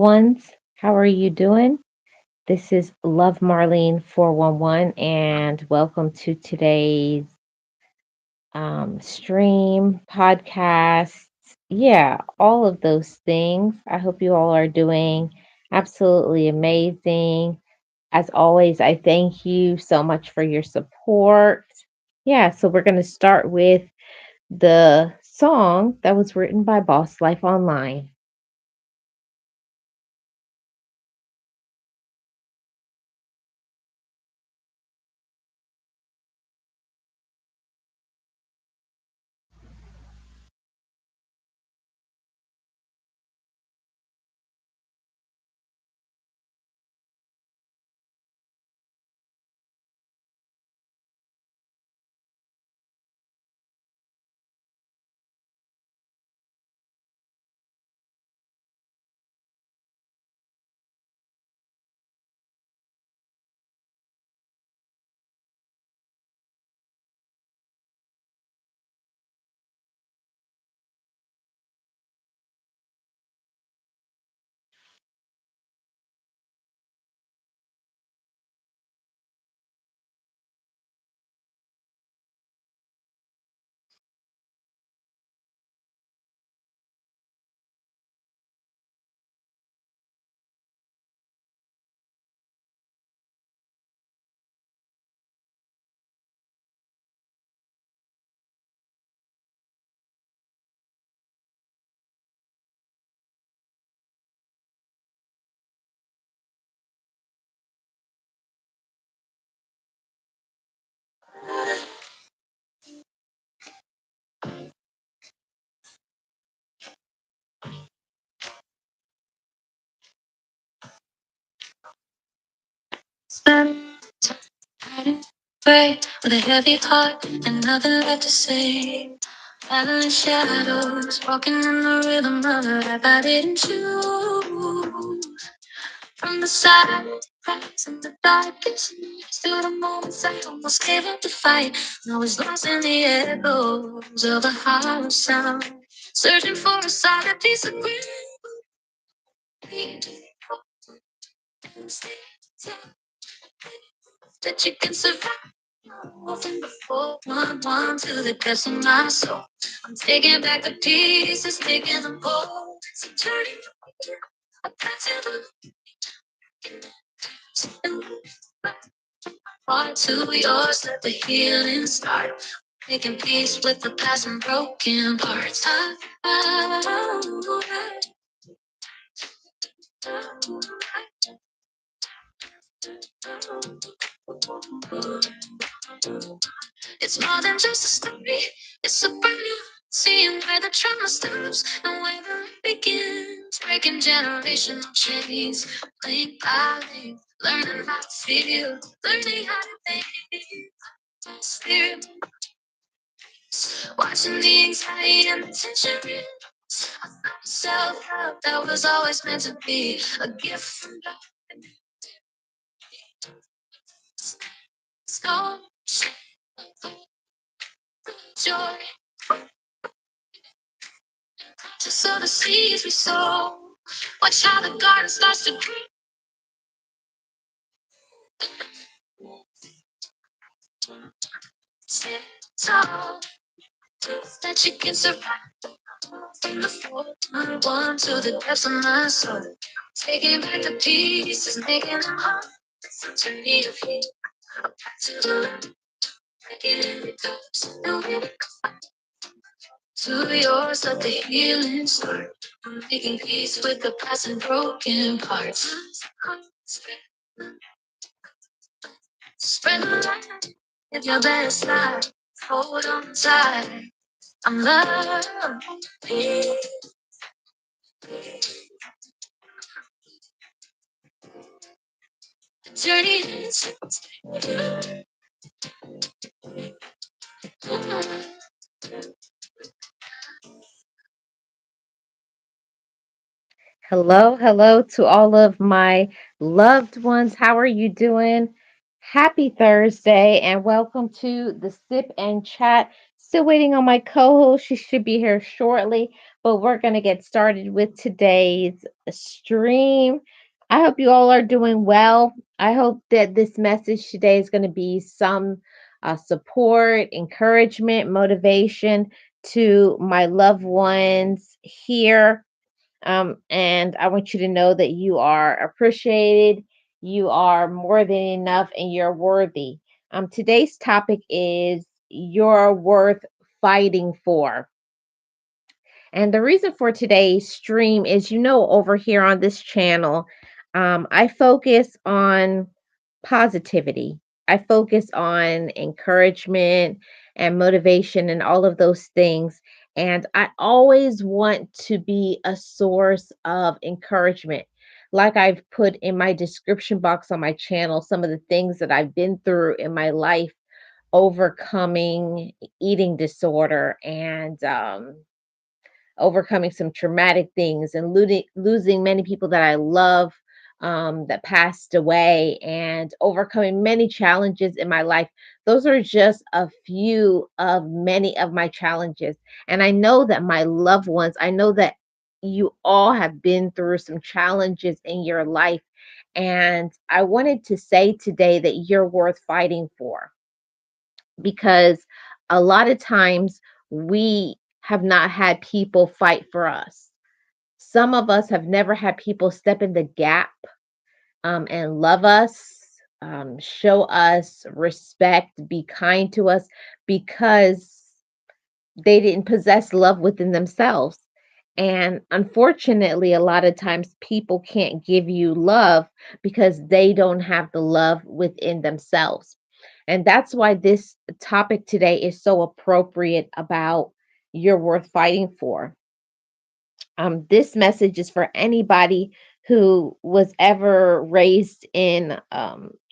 Ones. How are you doing? This is Love Marlene 411, and welcome to today's stream, podcast. Yeah, all of those things. I hope you all are doing absolutely amazing. As always, I thank you so much for your support. Yeah, so we're going to start with the song that was written by Boss Life Online. Spend time hiding away with a heavy heart and nothing left to say. Battling shadows, walking in the rhythm of a life I didn't choose. From the side, cracks in the darkest, still the moments I almost gave up the fight. And I was lost in the echoes of a hollow sound, searching for a solid piece of ground that you can survive. Moving before one to the depths of my soul. I'm taking back the pieces, taking them both. So turning back to the part to yours, let the healing start. Making peace with the past and broken parts. It's more than just a story, it's a burden. Seeing where the trauma stops and where the light begins. Breaking generational chains, link by link. Learning how to feel, learning how to think. Spirit, watching the anxiety and the tension rise. I found self-help that was always meant to be a gift from God. So, joy, to sow the seeds we sow. Watch how the garden starts to grow. Tall, that you can survive. From the one to the depths of my soul. Taking back the pieces, making them whole. Turning your feet back to the light. Breaking it goes. And when it comes to yours, let the healing start. I'm making peace with the past and broken parts. Spread the light. Live your best life. Hold on tight. I'm loved. Journey is Hello, hello to all of my loved ones. How are you doing? Happy Thursday and welcome to the Sip and Chat Still waiting on my co-host. She should be here shortly, but we're going to get started with today's stream. I hope you all are doing well. I hope that this message today is going to be some support, encouragement, motivation to my loved ones here. And I want you to know that you are appreciated, you are more than enough, and you're worthy. Today's topic is you're worth fighting for. And the reason for today's stream is, over here on this channel, I focus on positivity. I focus on encouragement and motivation and all of those things. And I always want to be a source of encouragement. Like I've put in my description box on my channel, some of the things that I've been through in my life, overcoming eating disorder and overcoming some traumatic things and losing many people that I love that passed away and overcoming many challenges in my life. Those are just a few of many of my challenges. And I know that my loved ones, I know that you all have been through some challenges in your life. And I wanted to say today that you're worth fighting for because a lot of times we have not had people fight for us. Some of us have never had people step in the gap and love us, show us respect, be kind to us because they didn't possess love within themselves. And unfortunately, a lot of times people can't give you love because they don't have the love within themselves. And that's why this topic today is so appropriate about you're worth fighting for. This message is for anybody who was ever raised in,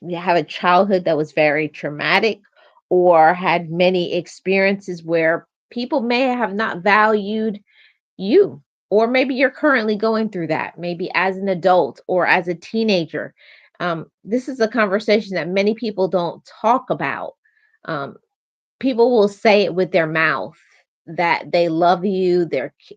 you have a childhood that was very traumatic or had many experiences where people may have not valued you, or maybe you're currently going through that, maybe as an adult or as a teenager. This is a conversation that many people don't talk about. Um, People will say it with their mouth that they love you,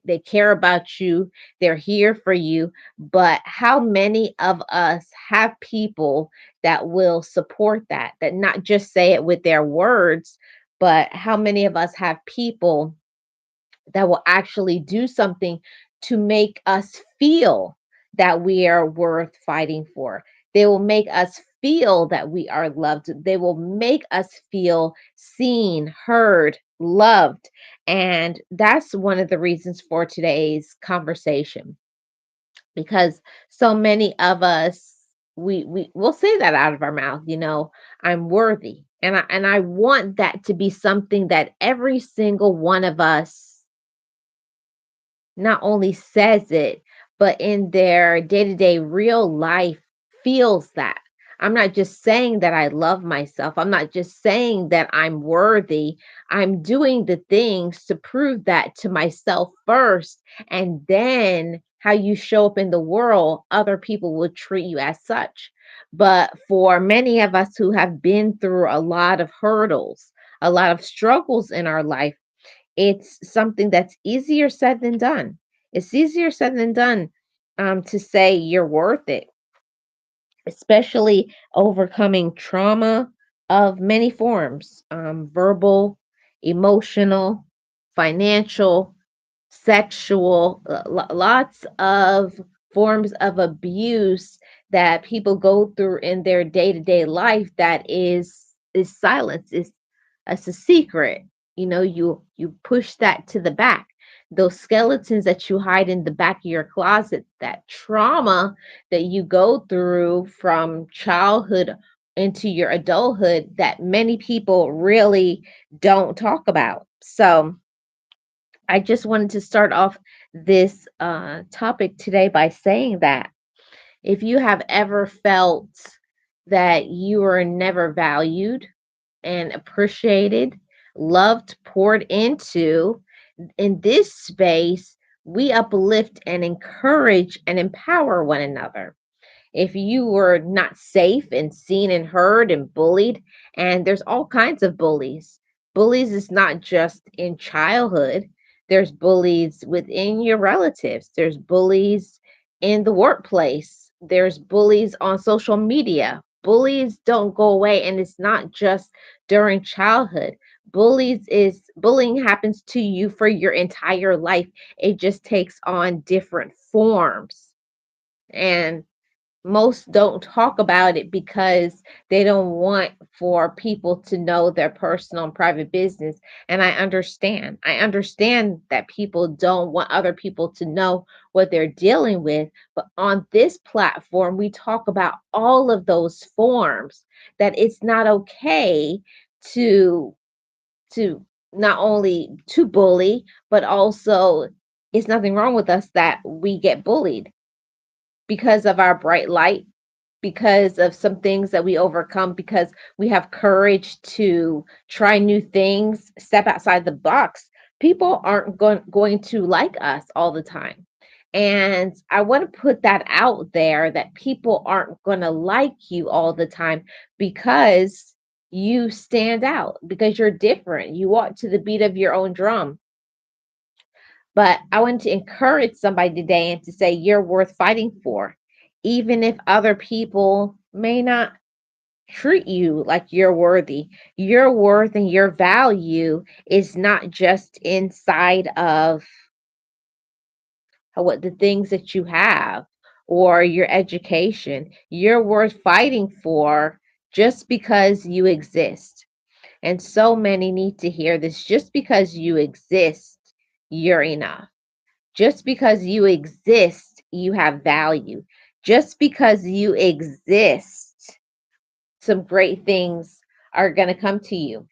they care about you, they're here for you, but how many of us have people that will support that not just say it with their words, but how many of us have people that will actually do something to make us feel that we are worth fighting for. They will make us feel that we are loved. They will make us feel seen, heard, loved. And that's one of the reasons for today's conversation because so many of us we will say that out of our mouth, I'm worthy. And I want that to be something that every single one of us not only says it, but in their day to day real life feels that. I'm not just saying that I love myself. I'm not just saying that I'm worthy. I'm doing the things to prove that to myself first. And then how you show up in the world, other people will treat you as such. But for many of us who have been through a lot of hurdles, a lot of struggles in our life, it's something that's easier said than done. It's easier said than done to say you're worth it, especially overcoming trauma of many forms, verbal, emotional, financial, sexual, lots of forms of abuse that people go through in their day-to-day life that is silence, is it's a secret. You push that to the back. Those skeletons that you hide in the back of your closet, that trauma that you go through from childhood into your adulthood that many people really don't talk about. So, I just wanted to start off this topic today by saying that if you have ever felt that you were never valued and appreciated, loved, poured into, in this space, we uplift and encourage and empower one another. If you were not safe and seen and heard and bullied, and there's all kinds of bullies. Bullies is not just in childhood. There's bullies within your relatives. There's bullies in the workplace. There's bullies on social media. Bullies don't go away, and it's not just during childhood. Bullying happens to you for your entire life. It just takes on different forms. And most don't talk about it because they don't want for people to know their personal and private business. And I understand that people don't want other people to know what they're dealing with, but on this platform we talk about all of those forms, that it's not okay to to not only to bully, but also it's nothing wrong with us that we get bullied because of our bright light, because of some things that we overcome, because we have courage to try new things, step outside the box. People aren't going to like us all the time. And I want to put that out there, that people aren't going to like you all the time because you stand out, because you're different. You walk to the beat of your own drum. But I want to encourage somebody today and to say you're worth fighting for, even if other people may not treat you like you're worthy. Your worth and your value is not just inside of what the things that you have or your education. You're worth fighting for just because you exist. And so many need to hear this. Just because you exist, you're enough. Just because you exist, you have value. Just because you exist, some great things are going to come to you.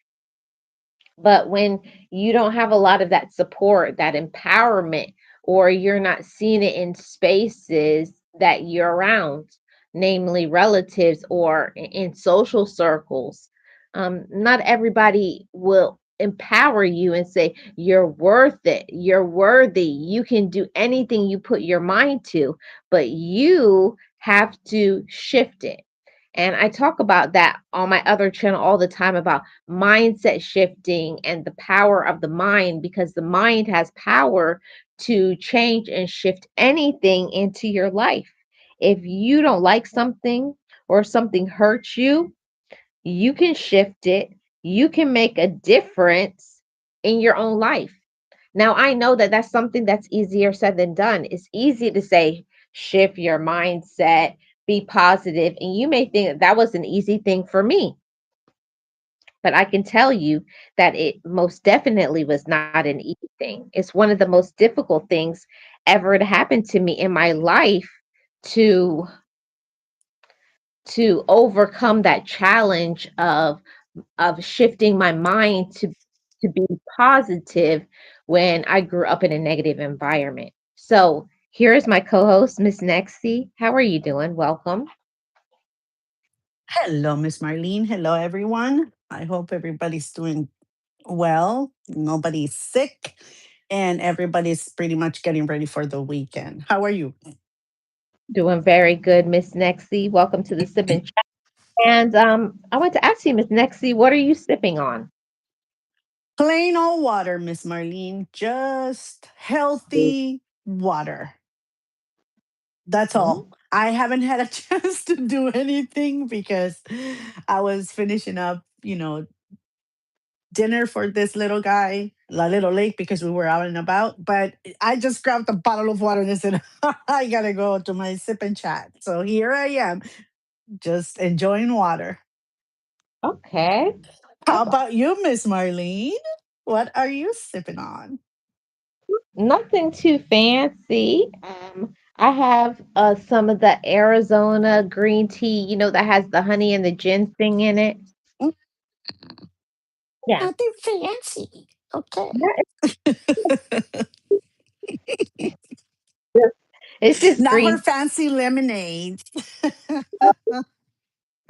But when you don't have a lot of that support, that empowerment, or you're not seeing it in spaces that you're around, namely relatives or in social circles, not everybody will empower you and say, you're worth it, you're worthy, you can do anything you put your mind to, but you have to shift it. And I talk about that on my other channel all the time, about mindset shifting and the power of the mind, because the mind has power to change and shift anything into your life. If you don't like something or something hurts you can shift it. You can make a difference in your own life. Now, I know that that's something that's easier said than done. It's easy to say, shift your mindset, be positive, and you may think that that was an easy thing for me. But I can tell you that it most definitely was not an easy thing. It's one of the most difficult things ever to happen to me in my life, to overcome that challenge of shifting my mind to be positive when I grew up in a negative environment. So here is my co-host, Miss Nexie. How are you doing? Welcome. Hello, Miss Marlene. Hello, everyone. I hope everybody's doing well. Nobody's sick, and everybody's pretty much getting ready for the weekend. How are you? Doing very good, Miss Nexie. Welcome to the Sip and Chat. And I want to ask you, Miss Nexie, what are you sipping on? Plain old water, Miss Marlene. Just healthy water. That's Mhm. all. I haven't had a chance to do anything because I was finishing up, dinner for this little guy a little late because we were out and about. But I just grabbed a bottle of water and I said, I gotta go to my sip and chat. So here I am, just enjoying water. Okay. How That's about you, Miss Marlene? What are you sipping on? nothing too fancy. I have some of the Arizona green tea, that has the honey and the ginseng in it. "Mm, Yeah. nothing fancy. Okay. Yeah, it's just Not her green, fancy lemonade.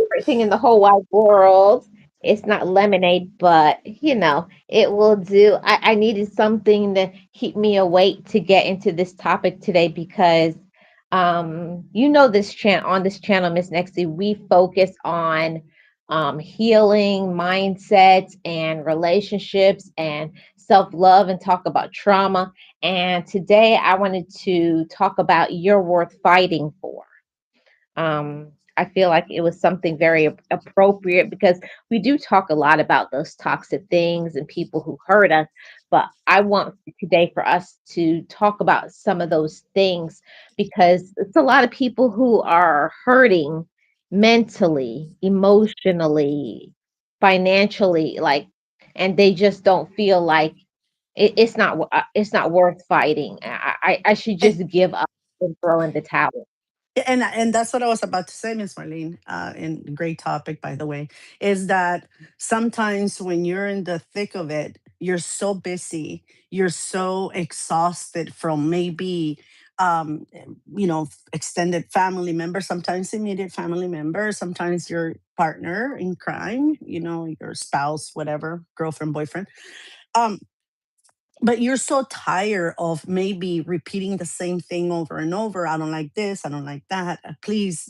everything in the whole wide world. It's not lemonade, but it will do. I needed something to keep me awake to get into this topic today because this channel, Miss Nexie, we focus on healing mindsets and relationships and self love and talk about trauma. And today I wanted to talk about you're worth fighting for. I feel like it was something very appropriate because we do talk a lot about those toxic things and people who hurt us. But I want today for us to talk about some of those things because it's a lot of people who are hurting mentally, emotionally, financially, like, and they just don't feel like it's not worth fighting. I should And just give up and throw in the towel. and that's what I was about to say, Miss Marlene. And great topic, by the way, is that sometimes when you're in the thick of it, you're so busy, you're so exhausted from maybe extended family members, sometimes immediate family members, sometimes your partner in crime, your spouse, whatever, girlfriend, boyfriend. Um, but you're so tired of maybe repeating the same thing over and over. I don't like this, I don't like that. Please,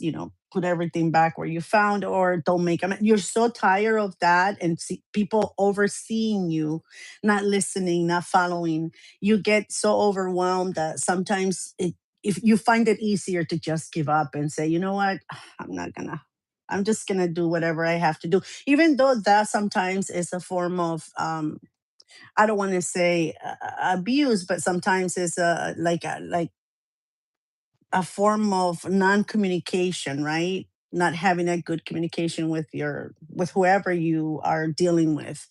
put everything back where you found, or don't make them. You're so tired of that, and people overseeing you, not listening, not following. You get so overwhelmed that sometimes if you find it easier to just give up and say, you know what, I'm not gonna. I'm just gonna do whatever I have to do, even though that sometimes is a form of I don't want to say abuse, but sometimes it's a form of non-communication, right? Not having a good communication with whoever you are dealing with.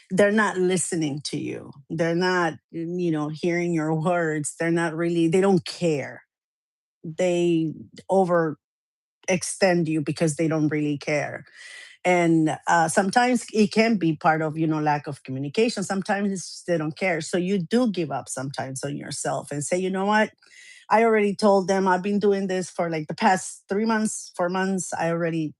They're not listening to you. They're not, hearing your words. They're not really. They don't care. They overextend you because they don't really care. And sometimes it can be part of lack of communication. Sometimes it's just they don't care, so you do give up sometimes on yourself and say, you know what, I already told them. I've been doing this for like the past 3 months, 4 months. I already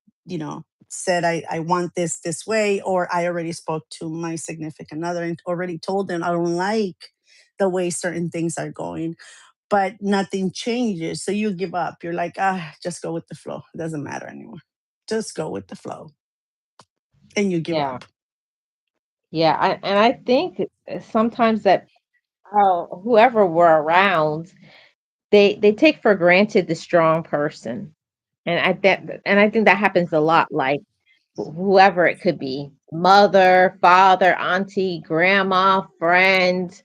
said I want this way, or I already spoke to my significant other and already told them I don't like the way certain things are going, but nothing changes. So you give up. You're like, just go with the flow. It doesn't matter anymore. Just go with the flow, and you give Yeah. up. Yeah, and I think sometimes that whoever we're around, they take for granted the strong person, and I think that happens a lot. Like whoever it could be, mother, father, auntie, grandma, friend,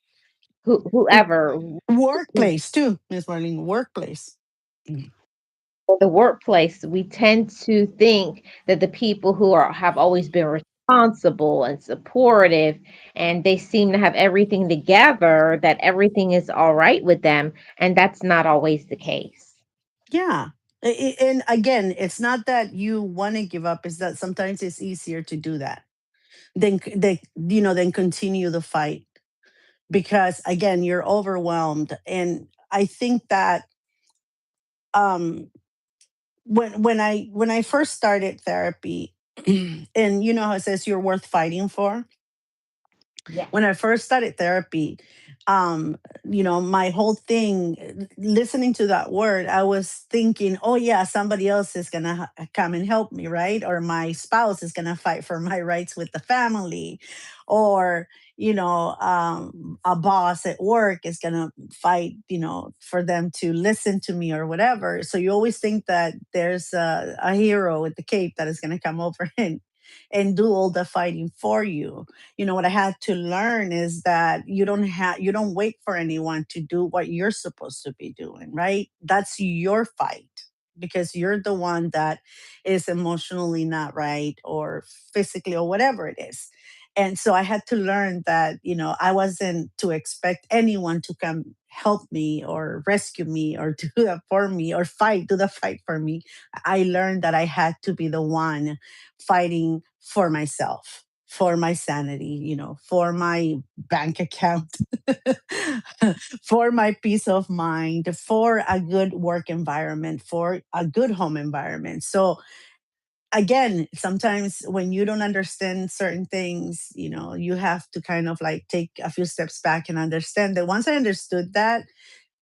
whoever. Workplace too, Miss Marlene. Workplace. Mm. The workplace, we tend to think that the people who are have always been responsible and supportive and they seem to have everything together, that everything is all right with them, and that's not always the case. Yeah. And again, it's not that you want to give up, it's that sometimes it's easier to do that than continue the fight, because again, you're overwhelmed. And I think that um when I first started therapy, and you know how it says you're worth fighting for. Yeah. When I first started therapy, my whole thing, listening to that word, I was thinking, oh yeah, somebody else is gonna come and help me, right? Or my spouse is gonna fight for my rights with the family, or a boss at work is gonna fight, for them to listen to me or whatever. So you always think that there's a hero with the cape that is gonna come over and do all the fighting for you. What I had to learn is that you don't wait for anyone to do what you're supposed to be doing, right? That's your fight, because you're the one that is emotionally not right, or physically, or whatever it is. And so I had to learn that I wasn't to expect anyone to come help me or rescue me or do that for me, or do the fight for me. I learned that I had to be the one fighting for myself, for my sanity, for my bank account, for my peace of mind, for a good work environment, for a good home environment. So again, sometimes when you don't understand certain things, you have to kind of like take a few steps back and understand that. Once I understood that,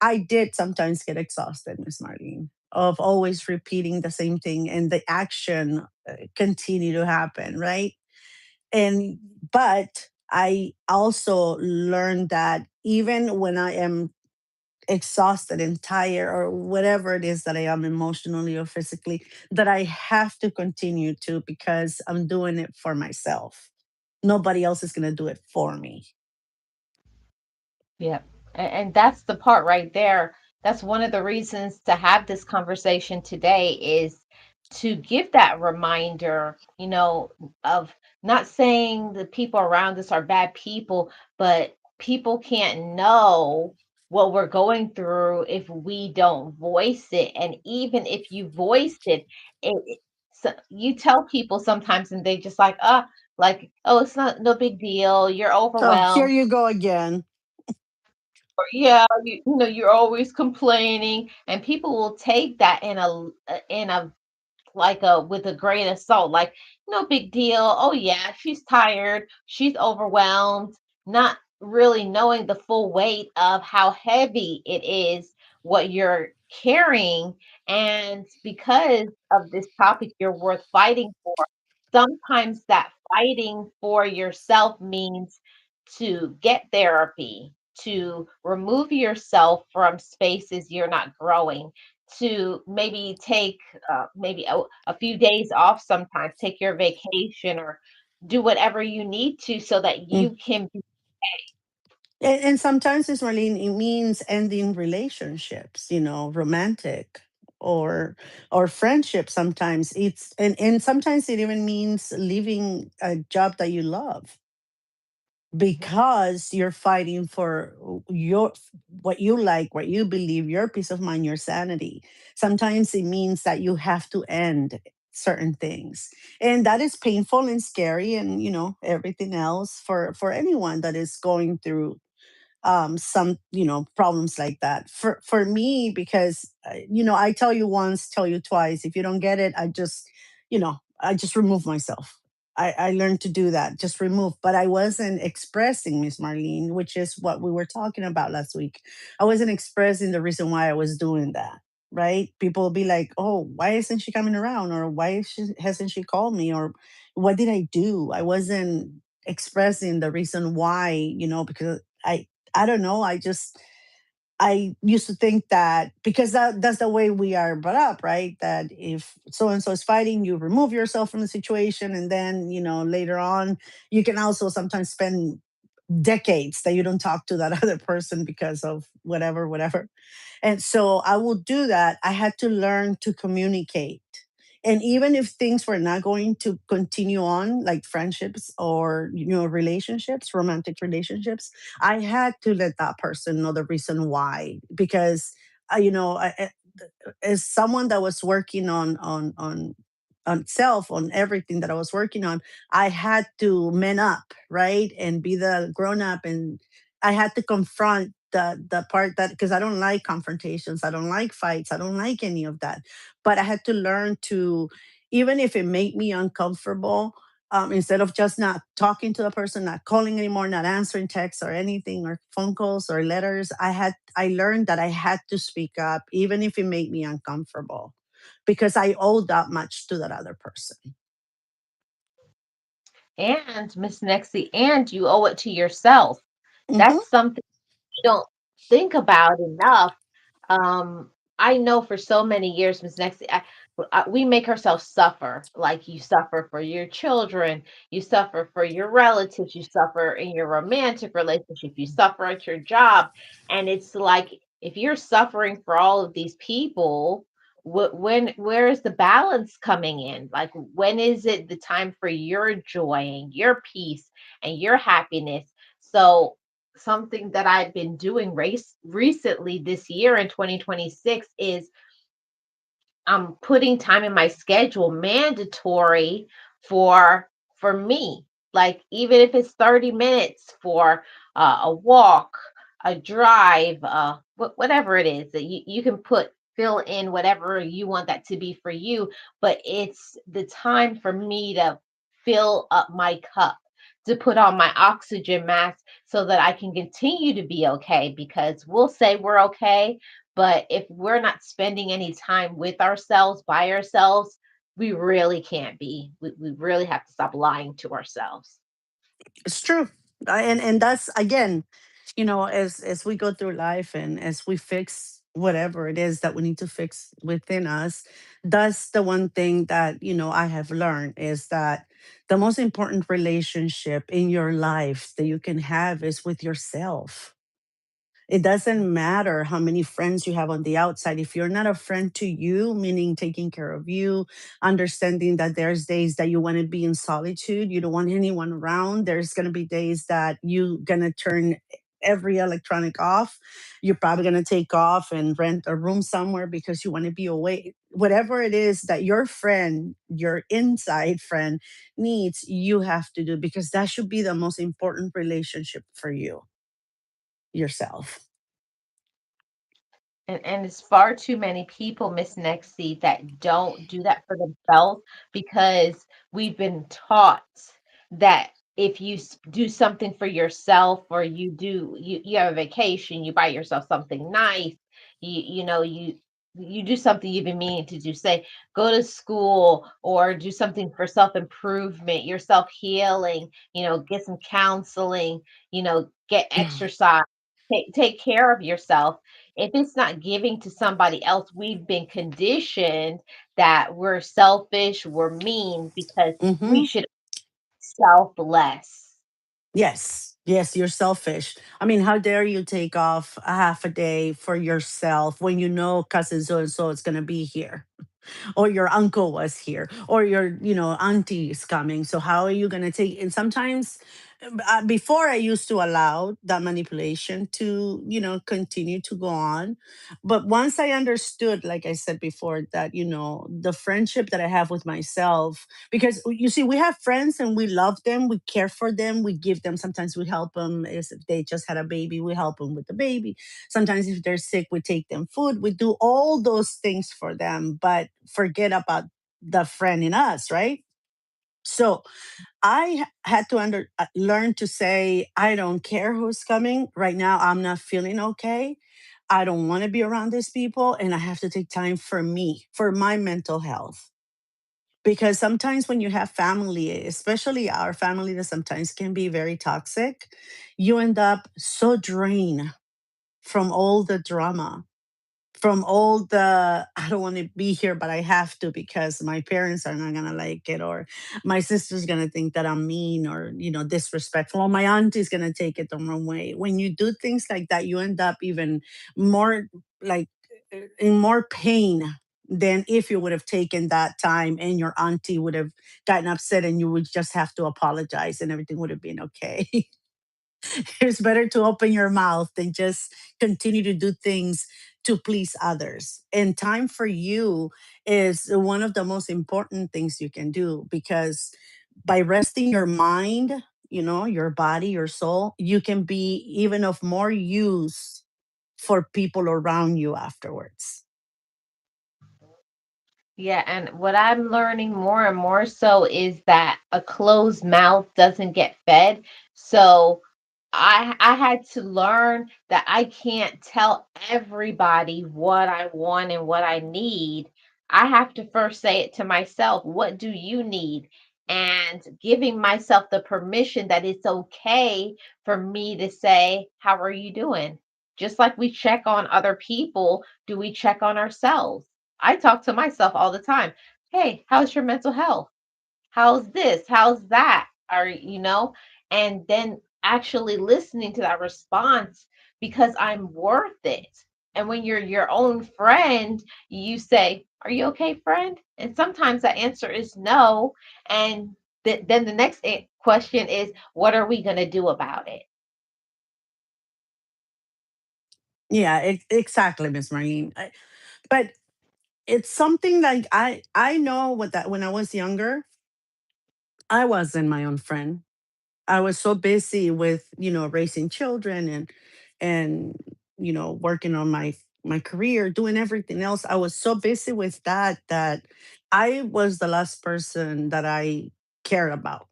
I did sometimes get exhausted, Miss Marlene. of always repeating the same thing, and the action continue to happen, right? And but I also learned that even when I am exhausted and tired or whatever it is that I am emotionally or physically, that I have to continue to, because I'm doing it for myself. Nobody else is going to do it for me. Yeah. And that's the part right there. That's one of the reasons to have this conversation today is to give that reminder, of not saying the people around us are bad people, but people can't know what we're going through if we don't voice it. And even if you voice it, so you tell people sometimes and they just like, oh, it's not no big deal. You're So here overwhelmed. you go again. Yeah, you're always complaining, and people will take that in a like a with a grain of salt, like no big deal. Oh yeah, she's tired, she's overwhelmed, not really knowing the full weight of how heavy it is what you're carrying. And because of this topic, you're worth fighting for. Sometimes that fighting for yourself means to get therapy, to remove yourself from spaces you're not growing, to maybe take maybe a few days off sometimes, take your vacation or do whatever you need to so that Mm. you can be. And sometimes it's Marlene, it means ending relationships, romantic or friendship. Sometimes it's and sometimes it even means leaving a job that you love, because you're fighting for your what you like, what you believe, your peace of mind, your sanity. Sometimes it means that you have to end certain things, and that is painful and scary, and everything else for anyone that is going through some problems like that. For me, because I tell you once, tell you twice. If you don't get it, I just remove myself. I learned to do that, just remove. But I wasn't expressing, Miss Marlene, which is what we were talking about last week. I wasn't expressing the reason why I was doing that. Right? People will be like, "Oh, why isn't she coming around?" Or hasn't she called me? Or what did I do? I wasn't expressing the reason why, because I don't know. I used to think that, because that's the way we are brought up, right? That if so and so is fighting, you remove yourself from the situation, and then later on, you can also sometimes spend decades that you don't talk to that other person because of whatever, whatever. And so I will do that. I had to learn to communicate. And even if things were not going to continue on, like friendships or relationships, romantic relationships, I had to let that person know the reason why. Because as someone that was working on self, on everything that I was working on, I had to man up, right? And be the grown up, and I had to confront the part that, because I don't like confrontations, I don't like fights, I don't like any of that. But I had to learn to, even if it made me uncomfortable, instead of just not talking to the person, not calling anymore, not answering texts or anything, or phone calls or letters, I learned that I had to speak up, even if it made me uncomfortable, because I owe that much to that other person. And Miss Nexie, and you owe it to yourself. Hmm. That's something you don't think about enough. Um, I know for so many years, Miss Nexie, we make ourselves suffer. Like you suffer for your children, you suffer for your relatives, you suffer in your romantic relationship, you suffer at your job, and it's like if you're suffering for all of these people, where is the balance coming in? Like when is it the time for your joy and your peace and your happiness? So something that I've been doing recently this year in 2026 is I'm putting time in my schedule mandatory for me. Like even if it's 30 minutes for a walk, a drive, whatever it is that you can put fill in whatever you want that to be for you, but it's the time for me to fill up my cup, to put on my oxygen mask so that I can continue to be okay, because we'll say we're okay, But if we're not spending any time with ourselves, by ourselves, we really can't be. We really have to stop lying to ourselves. It's true. And that's again, as we go through life and as we fix whatever it is that we need to fix within us, that's the one thing that, I have learned is that the most important relationship in your life that you can have is with yourself. It doesn't matter how many friends you have on the outside. If you're not a friend to you, meaning taking care of you, understanding that there's days that you want to be in solitude, you don't want anyone around. There's going to be days that you're going to turn every electronic off. You're probably going to take off and rent a room somewhere because you want to be away. Whatever it is that your friend, your inside friend needs, you have to do because that should be the most important relationship for you, yourself. And it's far too many people, Miss Nexie, that don't do that for themselves because we've been taught that if you do something for yourself, or you have a vacation, you buy yourself something nice, you do something you've been meaning to do, say go to school or do something for self-improvement, your self-healing, get some counseling, get exercise, take care of yourself. If it's not giving to somebody else, we've been conditioned that we're selfish, we're mean because we Hmm. should selfless. Yes. Yes, you're selfish. I mean, how dare you take off a half a day for yourself when you know cousin so and so is going to be here? Or your uncle was here, or your auntie is coming, so how are you going to take? And sometimes before I used to allow that manipulation to continue to go on, but once I understood, like I said before, that the friendship that I have with myself, because you see, we have friends and we love them, we care for them, we give them, sometimes we help them if they just had a baby, we help them with the baby. Sometimes if they're sick, we take them food. We do all those things for them, but forget about the friend in us, right? So had to learn to say, I don't care who's coming. Right now, I'm not feeling okay. I don't want to be around these people. And I have to take time for me, for my mental health. Because sometimes when you have family, especially our family that sometimes can be very toxic, you end up so drained from all the drama, from all the I don't want to be here, but I have to because my parents are not gonna like it, or my sister's gonna think that I'm mean or disrespectful, or my auntie's gonna take it the wrong way. When you do things like that, you end up even more like in more pain than if you would have taken that time and your auntie would have gotten upset and you would just have to apologize and everything would have been okay. It's better to open your mouth than just continue to do things to please others. And time for you is one of the most important things you can do because by resting your mind, your body, your soul, you can be even of more use for people around you afterwards. Yeah, and what I'm learning more and more so is that a closed mouth doesn't get fed. So I had to learn that I can't tell everybody what I want and what I need. I have to first say it to myself. What do you need? And giving myself the permission that it's okay for me to say, how are you doing? Just like we check on other people, do we check on ourselves? I talk to myself all the time. Hey, how's your mental health? How's this? How's that? And then actually listening to that response because I'm worth it. And when you're your own friend, you say, are you okay, friend? And sometimes that answer is no. And then the next question is, what are we going to do about it? Yeah, exactly, Miss Marlene. But it's something like I know what that when I was younger, I wasn't my own friend. I was so busy with, raising children and working on my career, doing everything else. I was so busy with that I was the last person that I cared about.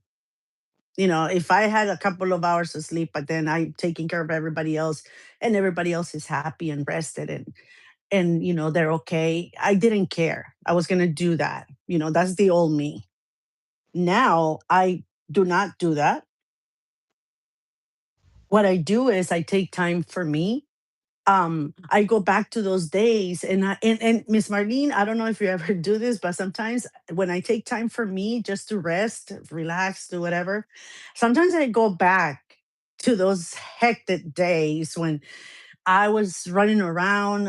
If I had a couple of hours of sleep, but then I'm taking care of everybody else and everybody else is happy and rested. and they're okay. I didn't care. I was going to do that. That's the old me. Now I do not do that. What I do is I take time for me. I go back to those days, and Miss Marlene, I don't know if you ever do this, but sometimes when I take time for me just to rest, relax, do whatever, sometimes I go back to those hectic days when I was running around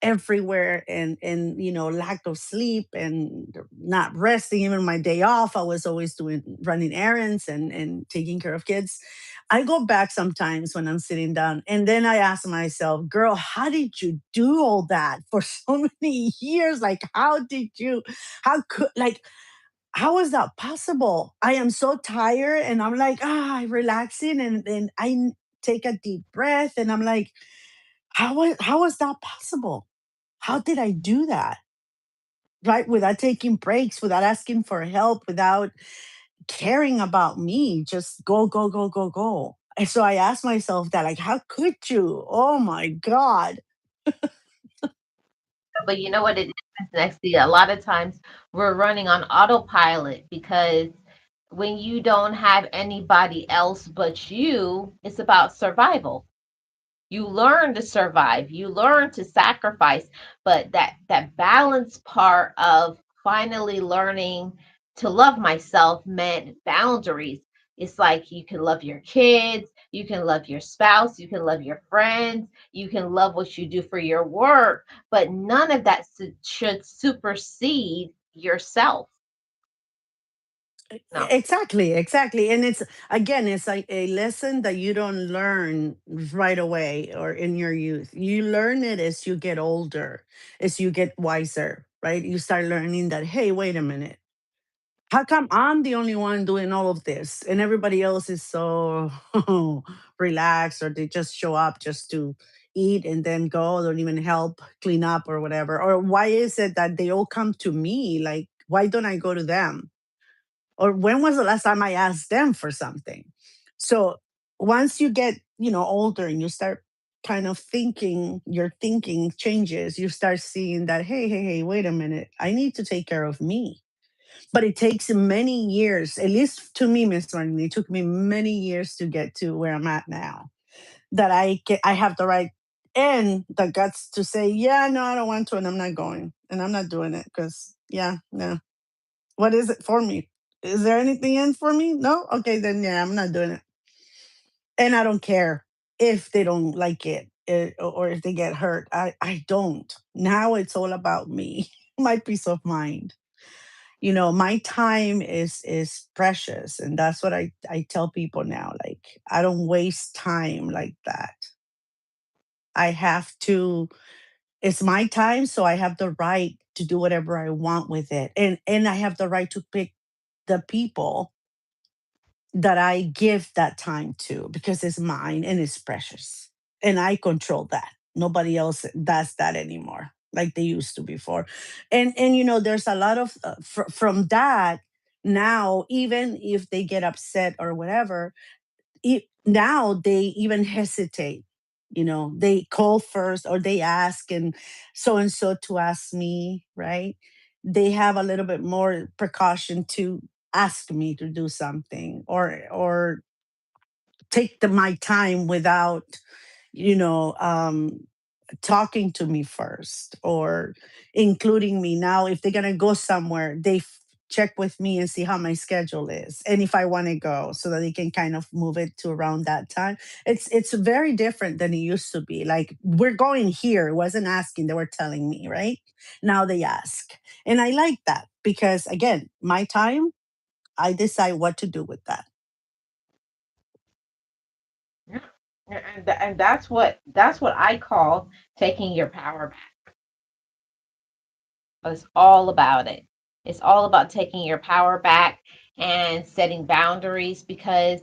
everywhere, and lack of sleep and not resting. Even my day off, I was always doing running errands and taking care of kids. I go back sometimes when I'm sitting down, and then I ask myself, girl, how did you do all that for so many years? Like, how could, like, how is that possible? I am so tired, and I'm like, relaxing, and take a deep breath, and I'm like, how was that possible? How did I do that? Right? Without taking breaks, without asking for help, without caring about me, just go, go, go, go, go. And so I asked myself that, like, how could you? Oh my God. But you know what it is, Nexty? A lot of times we're running on autopilot because when you don't have anybody else but you, it's about survival. You learn to survive, you learn to sacrifice, but that balance part of finally learning to love myself meant boundaries. It's like you can love your kids, you can love your spouse, you can love your friends, you can love what you do for your work, but none of that should supersede yourself. No. Exactly, exactly. And it's, again, it's like a lesson that you don't learn right away or in your youth. You learn it as you get older, as you get wiser, right? You start learning that, hey, wait a minute. How come I'm the only one doing all of this and everybody else is so relaxed, or they just show up just to eat and then go, don't even help clean up or whatever? Or why is it that they all come to me? Like, why don't I go to them? Or when was the last time I asked them for something? So once you get, older, and you start kind of thinking, your thinking changes, you start seeing that, hey, hey, hey, wait a minute, I need to take care of me. But it takes many years, at least to me, Miss Martin, it took me many years to get to where I'm at now. That I have the right and the guts to say, yeah, no, I don't want to, and I'm not going, and I'm not doing it because, yeah, no. What is it for me? Is there anything in for me? No? Okay, then yeah, I'm not doing it. And I don't care if they don't like it, or if they get hurt. I don't. Now it's all about me, my peace of mind. My time is precious, and that's what I tell people now. Like, I don't waste time like that. I have to, it's my time, so I have the right to do whatever I want with it. And I have the right to pick the people that I give that time to, because it's mine and it's precious. And I control that. Nobody else does that anymore like they used to before. And there's a lot of from that. Now, even if they get upset or whatever, now they even hesitate. They call first, or they ask, and so to ask me, right? They have a little bit more precaution to ask me to do something, or take my time without you know um talking to me first, or including me. Now, if they're going to go somewhere, they check with me and see how my schedule is, and if I want to go, so that they can kind of move it to around that time. It's very different than it used to be. Like, we're going here, it wasn't asking, they were telling me, right? Now they ask. And I like that, because again, my time, I decide what to do with that. Yeah. And that's what I call taking your power back. It's all about it. It's all about taking your power back and setting boundaries because,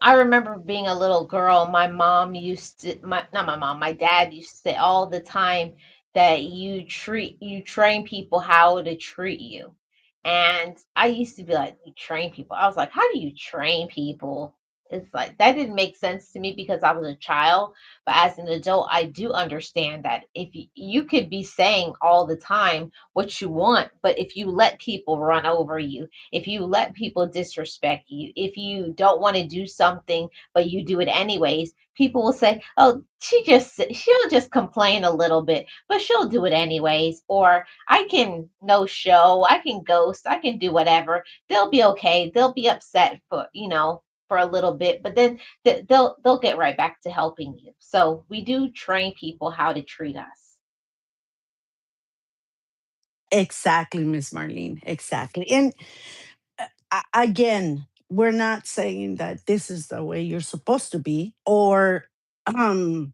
I remember being a little girl, my mom used to my not my mom, my dad used to say all the time that you train people how to treat you. And I used to be like, you train people. I was like, how do you train people? It's like that didn't make sense to me because I was a child, but as an adult, I do understand that if you could be saying all the time what you want, but if you let people run over you, if you let people disrespect you, if you don't want to do something but you do it anyways, people will say, "Oh, she'll just complain a little bit, but she'll do it anyways." Or I can no show, I can ghost, I can do whatever. They'll be okay. They'll be upset for a little bit, but then they'll get right back to helping you. So we do train people how to treat us. Exactly, Miss Marlene. Exactly. And again, we're not saying that this is the way you're supposed to be, or um,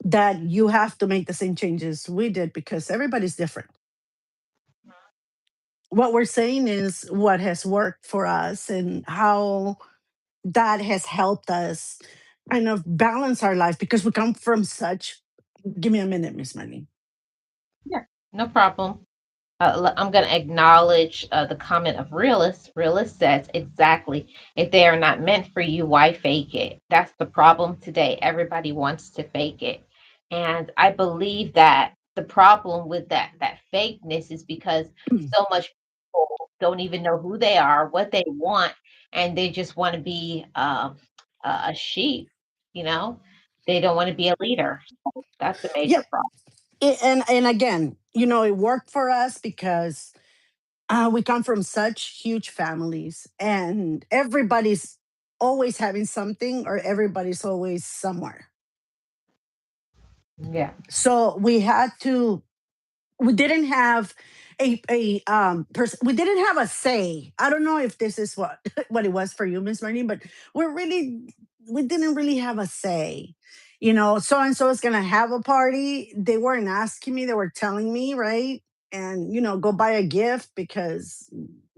that you have to make the same changes we did, because everybody's different. What we're saying is what has worked for us and how that has helped us kind of balance our life, because we come from such. Give me a minute, Miss Marlene. Yeah, no problem. I'm going to acknowledge the comment of realist. Realist says exactly, if they are not meant for you, why fake it? That's the problem today. Everybody wants to fake it, and I believe that the problem with that fakeness is because so much people don't even know who they are, what they want, and they just want to be a sheep. You know, they don't want to be a leader. That's a major Yep. problem. And again, it worked for us because we come from such huge families, and everybody's always having something, or everybody's always somewhere. Yeah. So we didn't have we didn't have a say. I don't know if this is what what it was for you, Miss Marnie, but we didn't really have a say. So and so is gonna have a party. They weren't asking me, they were telling me, right? And go buy a gift because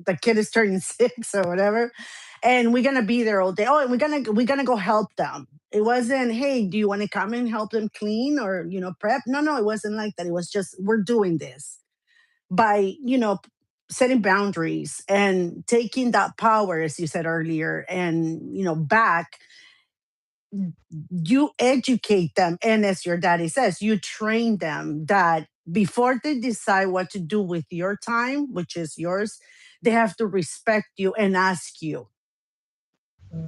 the kid is turning 6 or whatever. And we're gonna be there all day. Oh, and we're gonna go help them. It wasn't, hey, do you want to come and help them clean or prep? No, no, it wasn't like that. It was just, we're doing this by setting boundaries and taking that power, as you said earlier, and back. You educate them, and as your daddy says, you train them that before they decide what to do with your time, which is yours, they have to respect you and ask you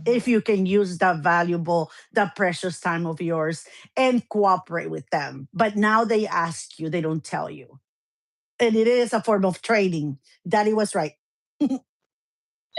if Mhm. you can use that valuable, that precious time of yours, and cooperate with them. But now they ask you, they don't tell you. And it is a form of training. Daddy was right.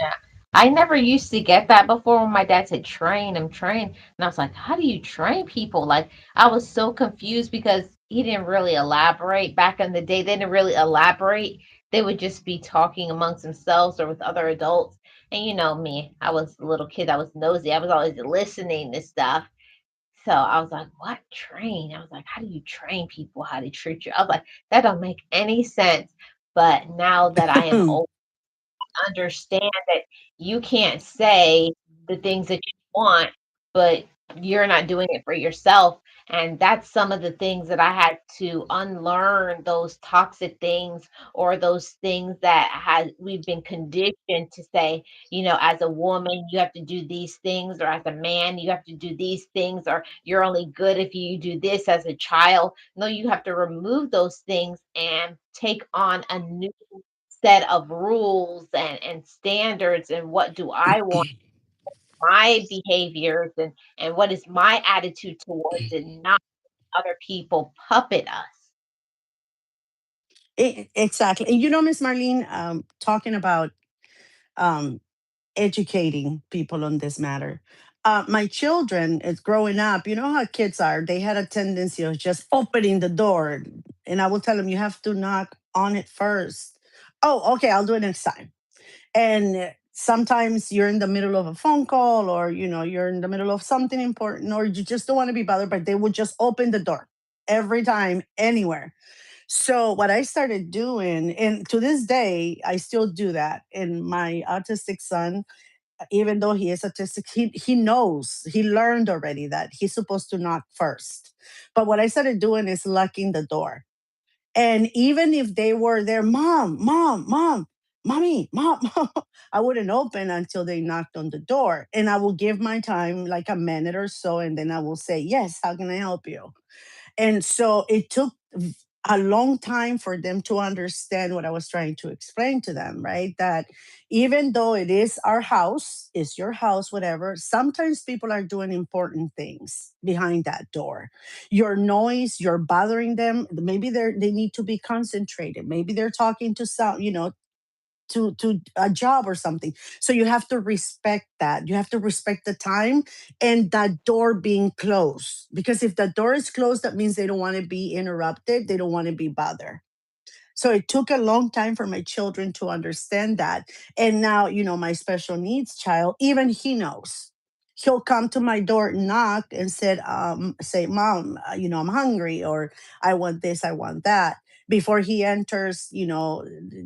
Yeah. I never used to get that before when my dad said train him, train. And I was like, how do you train people? Like I was so confused because he didn't really elaborate. Back in the day, they didn't really elaborate. They would just be talking amongst themselves or with other adults. And you know me, I was a little kid, I was nosy. I was always listening to stuff. So I was like, what train? I was like, how do you train people how to treat you? I was like, that don't make any sense. But now that I am older, understand that you can't say the things that you want, but you're not doing it for yourself. And that's some of the things that I had to unlearn those toxic things or those things that had we've been conditioned to say, as a woman, you have to do these things, or as a man, you have to do these things, or you're only good if you do this as a child. No, you have to remove those things and take on a new set of rules and standards and what do I want my behaviors and what is my attitude towards it, not other people puppet us. Exactly. And Miss Marlene, talking about um, educating people on this matter. My children is growing up. You know how kids are. They had a tendency of just opening the door, and I will tell them, you have to knock on it first. Oh, okay, I'll do it next time. And sometimes you're in the middle of a phone call, or you're in the middle of something important, or you just don't want to be bothered, but they would just open the door every time, anywhere. So what I started doing, and to this day, I still do that. And my autistic son, even though he is autistic, he knows, he learned already that he's supposed to knock first. But what I started doing is locking the door. And even if they were there, mom, mom, mom, Mommy, mom, I wouldn't open until they knocked on the door. And I will give my time like a minute or so. And then I will say, yes, how can I help you? And so it took a long time for them to understand what I was trying to explain to them, right? That even though it is our house, it's your house, whatever, sometimes people are doing important things behind that door. Your noise, you're bothering them. Maybe they need to be concentrated. Maybe they're talking to some, to a job or something. So you have to respect that. You have to respect the time and that door being closed. Because if the door is closed, that means they don't want to be interrupted. They don't want to be bothered. So it took a long time for my children to understand that. And now, my special needs child, even he knows. He'll come to my door, knock, and say, Mom, I'm hungry, or I want this, I want that. Before he enters,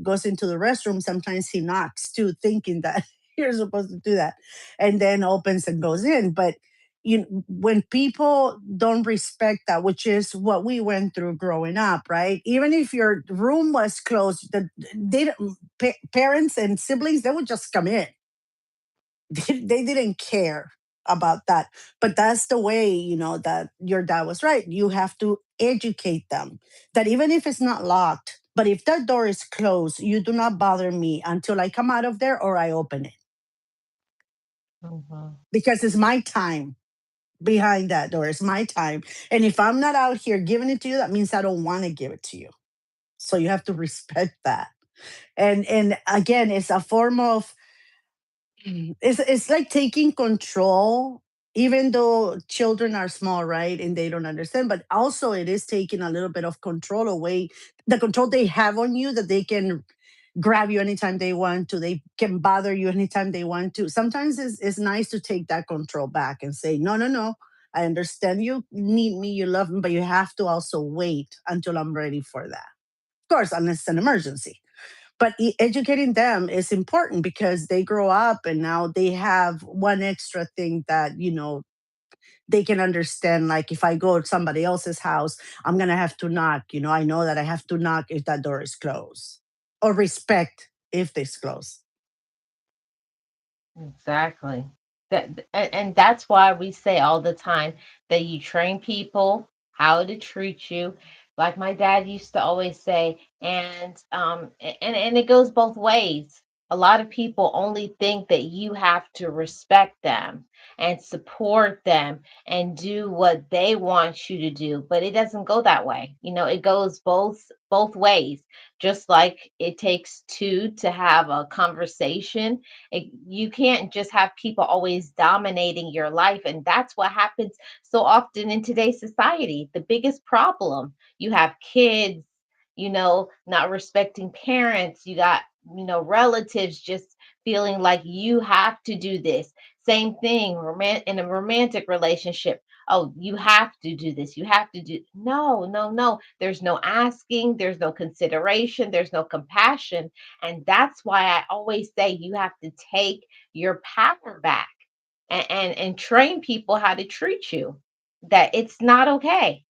goes into the restroom, sometimes he knocks too, thinking that you're supposed to do that, and then opens and goes in. But when people don't respect that, which is what we went through growing up, right? Even if your room was closed, parents and siblings, they would just come in. They didn't care about that. But that's the way, that your dad was right. You have to educate them that even if it's not locked, but if that door is closed, you do not bother me until I come out of there or I open it, Mhm. because it's my time behind that door. It's my time. And if I'm not out here giving it to you, that means I don't want to give it to you. So you have to respect that. And again, it's a form of it's like taking control, even though children are small, right? And they don't understand, but also it is taking a little bit of control away, the control they have on you, that they can grab you anytime they want to. They can bother you anytime they want to. Sometimes it's nice to take that control back and say, no, no, no. I understand you need me, you love me, but you have to also wait until I'm ready for that. Of course, unless it's an emergency. But educating them is important because they grow up and now they have one extra thing that, they can understand. Like if I go to somebody else's house, I'm going to have to knock. I know that I have to knock if that door is closed, or respect if it's closed. Exactly. And that's why we say all the time that you train people how to treat you. Like my dad used to always say, and it goes both ways. A lot of people only think that you have to respect them and support them and do what they want you to do, but it doesn't go that way. It goes both ways. Just like it takes two to have a conversation, you can't just have people always dominating your life. And that's what happens so often in today's society. The biggest problem, you have kids, not respecting parents. You got, relatives just feeling like you have to do this. Same thing in a romantic relationship. Oh, you have to do this. You have to do. No, no, no. There's no asking. There's no consideration. There's no compassion. And that's why I always say you have to take your power back and train people how to treat you. That it's not okay.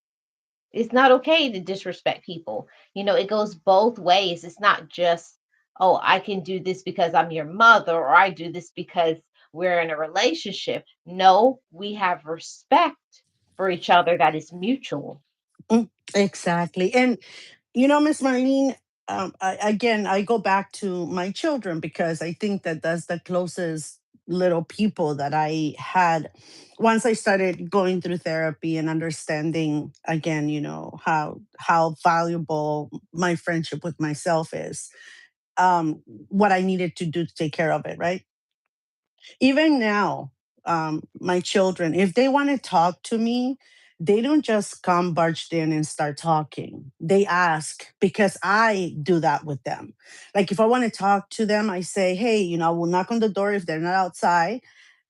It's not okay to disrespect people. It goes both ways. It's not just, oh, I can do this because I'm your mother, or I do this because we're in a relationship. No, we have respect for each other that is mutual. Exactly. And Miss Marlene, again, I go back to my children because I think that that's the closest little people that I had once I started going through therapy and understanding again, how valuable my friendship with myself is. What I needed to do to take care of it, right? Even now, my children, if they want to talk to me, they don't just come barged in and start talking. They ask because I do that with them. Like if I want to talk to them, I say, hey, I will knock on the door if they're not outside.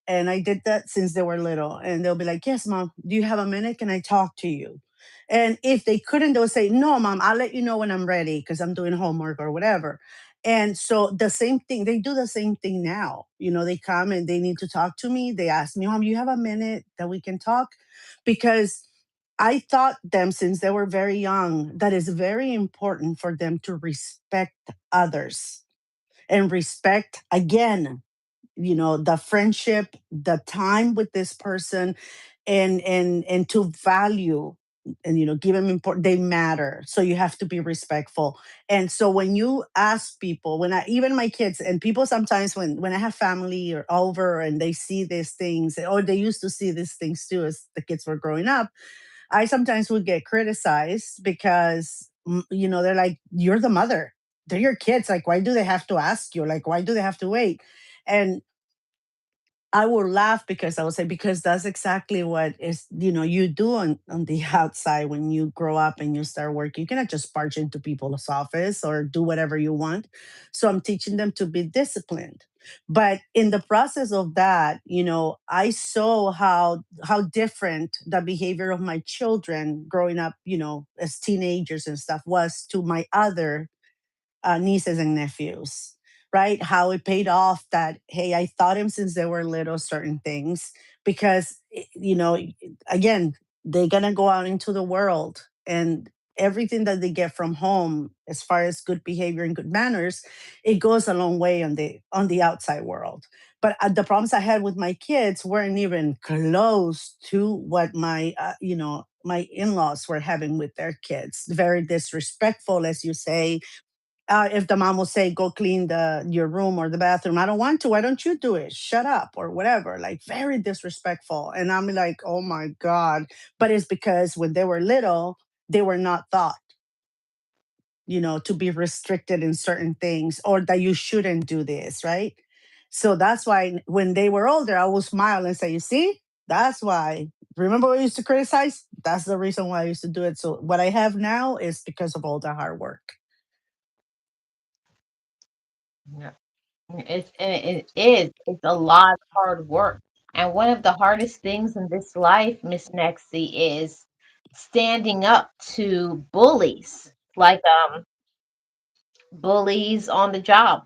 And I did that since they were little. And they'll be like, yes, mom, do you have a minute? Can I talk to you? And if they couldn't, they'll say, no, mom, I'll let you know when I'm ready because I'm doing homework or whatever. And so the same thing, they do the same thing now. They come and they need to talk to me. They ask me, mom, you have a minute that we can talk? Because I taught them since they were very young that it's very important for them to respect others, and respect again, the friendship, the time with this person, and to value, and give them important, they matter, so you have to be respectful. And so when you ask people, when I, even my kids and people, sometimes when I have family or over and they see these things, or they used to see these things too as the kids were growing up, I sometimes would get criticized because they're like, you're the mother, they're your kids, like why do they have to ask you, like why do they have to wait? And I will laugh because I will say, because that's exactly what is, you do on the outside when you grow up and you start working. You cannot just barge into people's office or do whatever you want. So I'm teaching them to be disciplined. But in the process of that, I saw how different the behavior of my children growing up, as teenagers and stuff was to my other nieces and nephews, right? How it paid off that, hey, I taught him since they were little certain things because, again, they're going to go out into the world, and everything that they get from home as far as good behavior and good manners, it goes a long way on the outside world. But the problems I had with my kids weren't even close to what my in-laws were having with their kids. Very disrespectful, as you say. If the mom will say, "Go clean your room or the bathroom," I don't want to. Why don't you do it? Shut up or whatever. Like very disrespectful, and I'm like, oh my god. But it's because when they were little, they were not taught, to be restricted in certain things or that you shouldn't do this, right? So that's why when they were older, I will smile and say, "You see, that's why." Remember, we used to criticize. That's the reason why I used to do it. So what I have now is because of all the hard work. Yeah. It's a lot of hard work. And one of the hardest things in this life, Miss Nexie, is standing up to bullies. Like bullies on the job,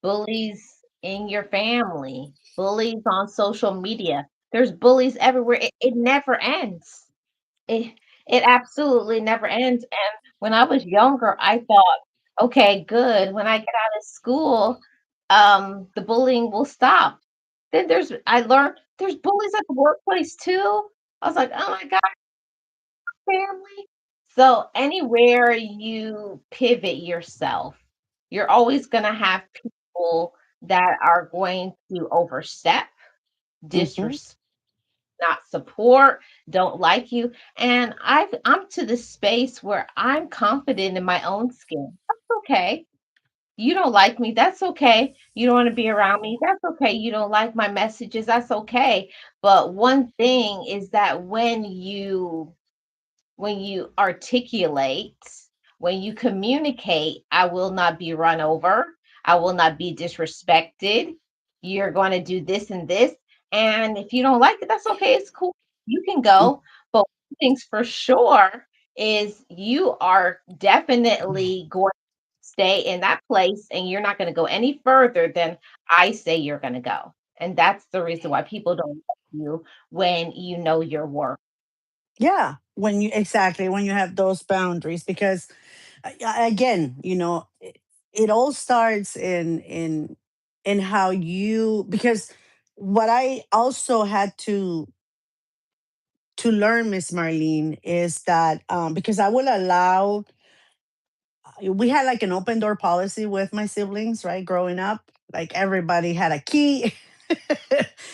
bullies in your family, bullies on social media. There's bullies everywhere. It never ends. It it absolutely never ends. And when I was younger, I thought, okay, good. When I get out of school, the bullying will stop. Then I learned there's bullies at the workplace too. I was like, oh my God, family. So anywhere you pivot yourself, you're always gonna have people that are going to overstep, Hmm. disrespect, not support, don't like you. And I'm to the space where I'm confident in my own skin. That's okay. You don't like me. That's okay. You don't want to be around me. That's okay. You don't like my messages. That's okay. But one thing is that when you articulate, when you communicate, I will not be run over. I will not be disrespected. You're going to do this and this. And if you don't like it, that's okay. It's cool. You can go. But one thing's for sure is you are definitely going to stay in that place and you're not going to go any further than I say you're going to go. And that's the reason why people don't like you when you know your worth. Yeah, when you have those boundaries, because again, it all starts in how you, because what I also had to learn, Miss Marlene, is that because I will allow, we had like an open door policy with my siblings, right? Growing up, like everybody had a key.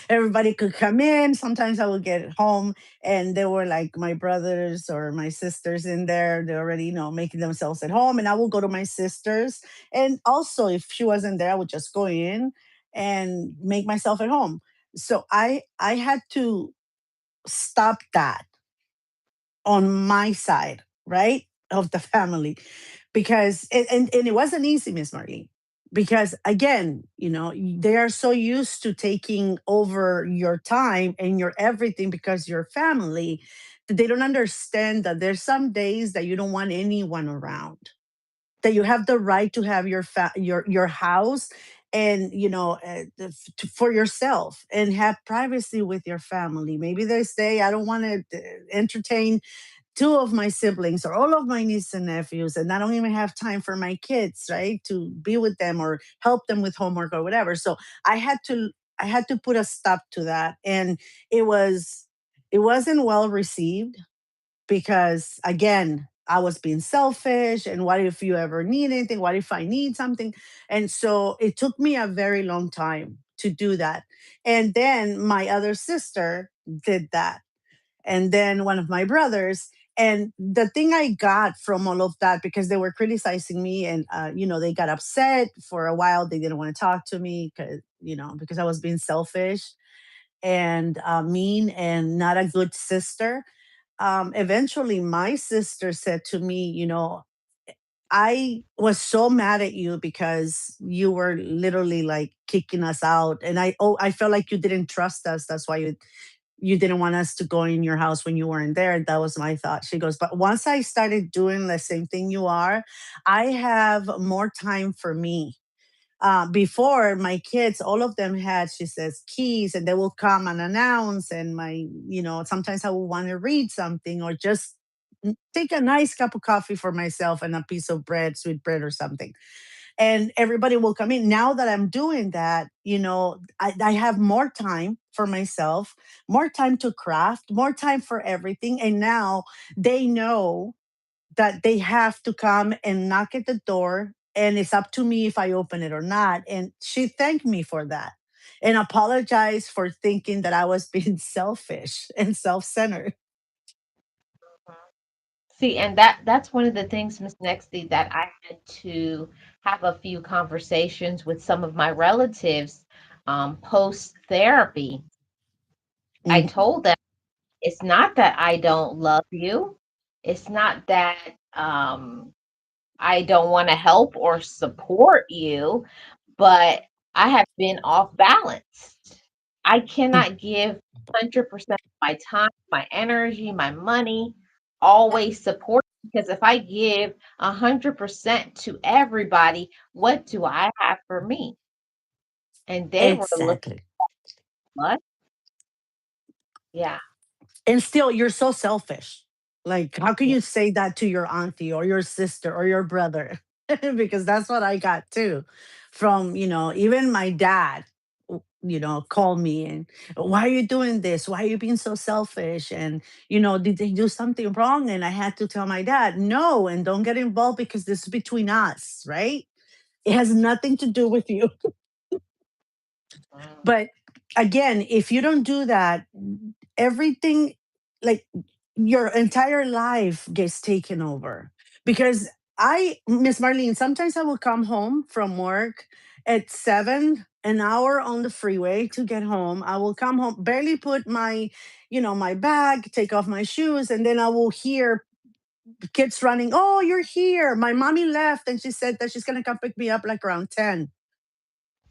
Everybody could come in. Sometimes I would get home and there were like my brothers or my sisters in there. They're already, making themselves at home. And I would go to my sisters. And also, if she wasn't there, I would just go in and make myself at home. So I had to stop that on my side, right, of the family, because and it wasn't easy, Miss Marlene, because again, they are so used to taking over your time and your everything because you're family, that they don't understand that there's some days that you don't want anyone around, that you have the right to have your house, and for yourself, and have privacy with your family. Maybe they say, I don't want to entertain two of my siblings or all of my nieces and nephews, and I don't even have time for my kids, right? To be with them or help them with homework or whatever. So I had to I had to put a stop to that. And it was it wasn't well received because again, I was being selfish. And what if you ever need anything? What if I need something? And so it took me a very long time to do that. And then my other sister did that, and then one of my brothers. And the thing I got from all of that, because they were criticizing me, and they got upset for a while. They didn't want to talk to me because I was being selfish and mean and not a good sister. Eventually, my sister said to me, I was so mad at you because you were literally like kicking us out, and I felt like you didn't trust us. That's why you didn't want us to go in your house when you weren't there. That was my thought. She goes, but once I started doing the same thing you are, I have more time for me. Before, my kids, all of them had, she says, keys, and they will come and announce. And sometimes I will want to read something or just take a nice cup of coffee for myself and a piece of bread, sweet bread or something. And everybody will come in. Now that I'm doing that, I have more time for myself, more time to craft, more time for everything. And now they know that they have to come and knock at the door, and it's up to me if I open it or not. And she thanked me for that and apologized for thinking that I was being selfish and self-centered. See, and that's one of the things, Miss Nexty, that I had to have a few conversations with some of my relatives post therapy. I Mhm. told them it's not that I don't love you. It's not that I don't want to help or support you, but I have been off balance. I cannot give 100% of my time, my energy, my money, always support, because if I give 100% to everybody, what do I have for me? And they were looking Exactly. what? Yeah. And still, you're so selfish. Like, how can Yeah. you say that to your auntie or your sister or your brother? Because that's what I got too from, even my dad, called me and, why are you doing this? Why are you being so selfish? And, did they do something wrong? And I had to tell my dad, no, and don't get involved because this is between us, right? It has nothing to do with you. Mm. But again, if you don't do that, everything, like, your entire life gets taken over. Because Miss Marlene, sometimes I will come home from work at 7, an hour on the freeway to get home. I will come home, barely put my bag, take off my shoes, and then I will hear kids running. Oh, you're here. My mommy left and she said that she's going to come pick me up like around 10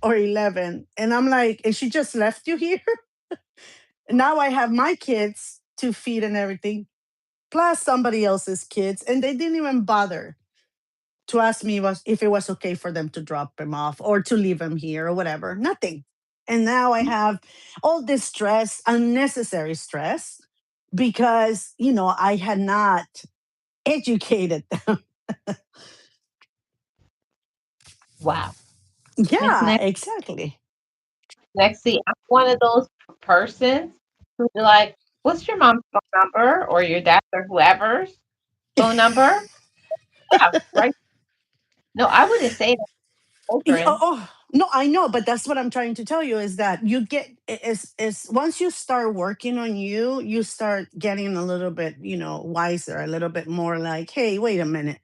or 11. And I'm like, and she just left you here? Now I have my kids to feed and everything, plus somebody else's kids. And they didn't even bother to ask me if it was okay for them to drop him off or to leave him here or whatever. Nothing. And now I have all this stress, unnecessary stress, because, I had not educated them. Wow. Miss Yeah, exactly. Nexty, I'm one of those persons who's like, what's your mom's phone number or your dad's or whoever's phone number? Yeah, right. No, I wouldn't say that to Yeah, children. no, I know, but that's what I'm trying to tell you is that you get is once you start working on you, you start getting a little bit, wiser, a little bit more like, hey, wait a minute.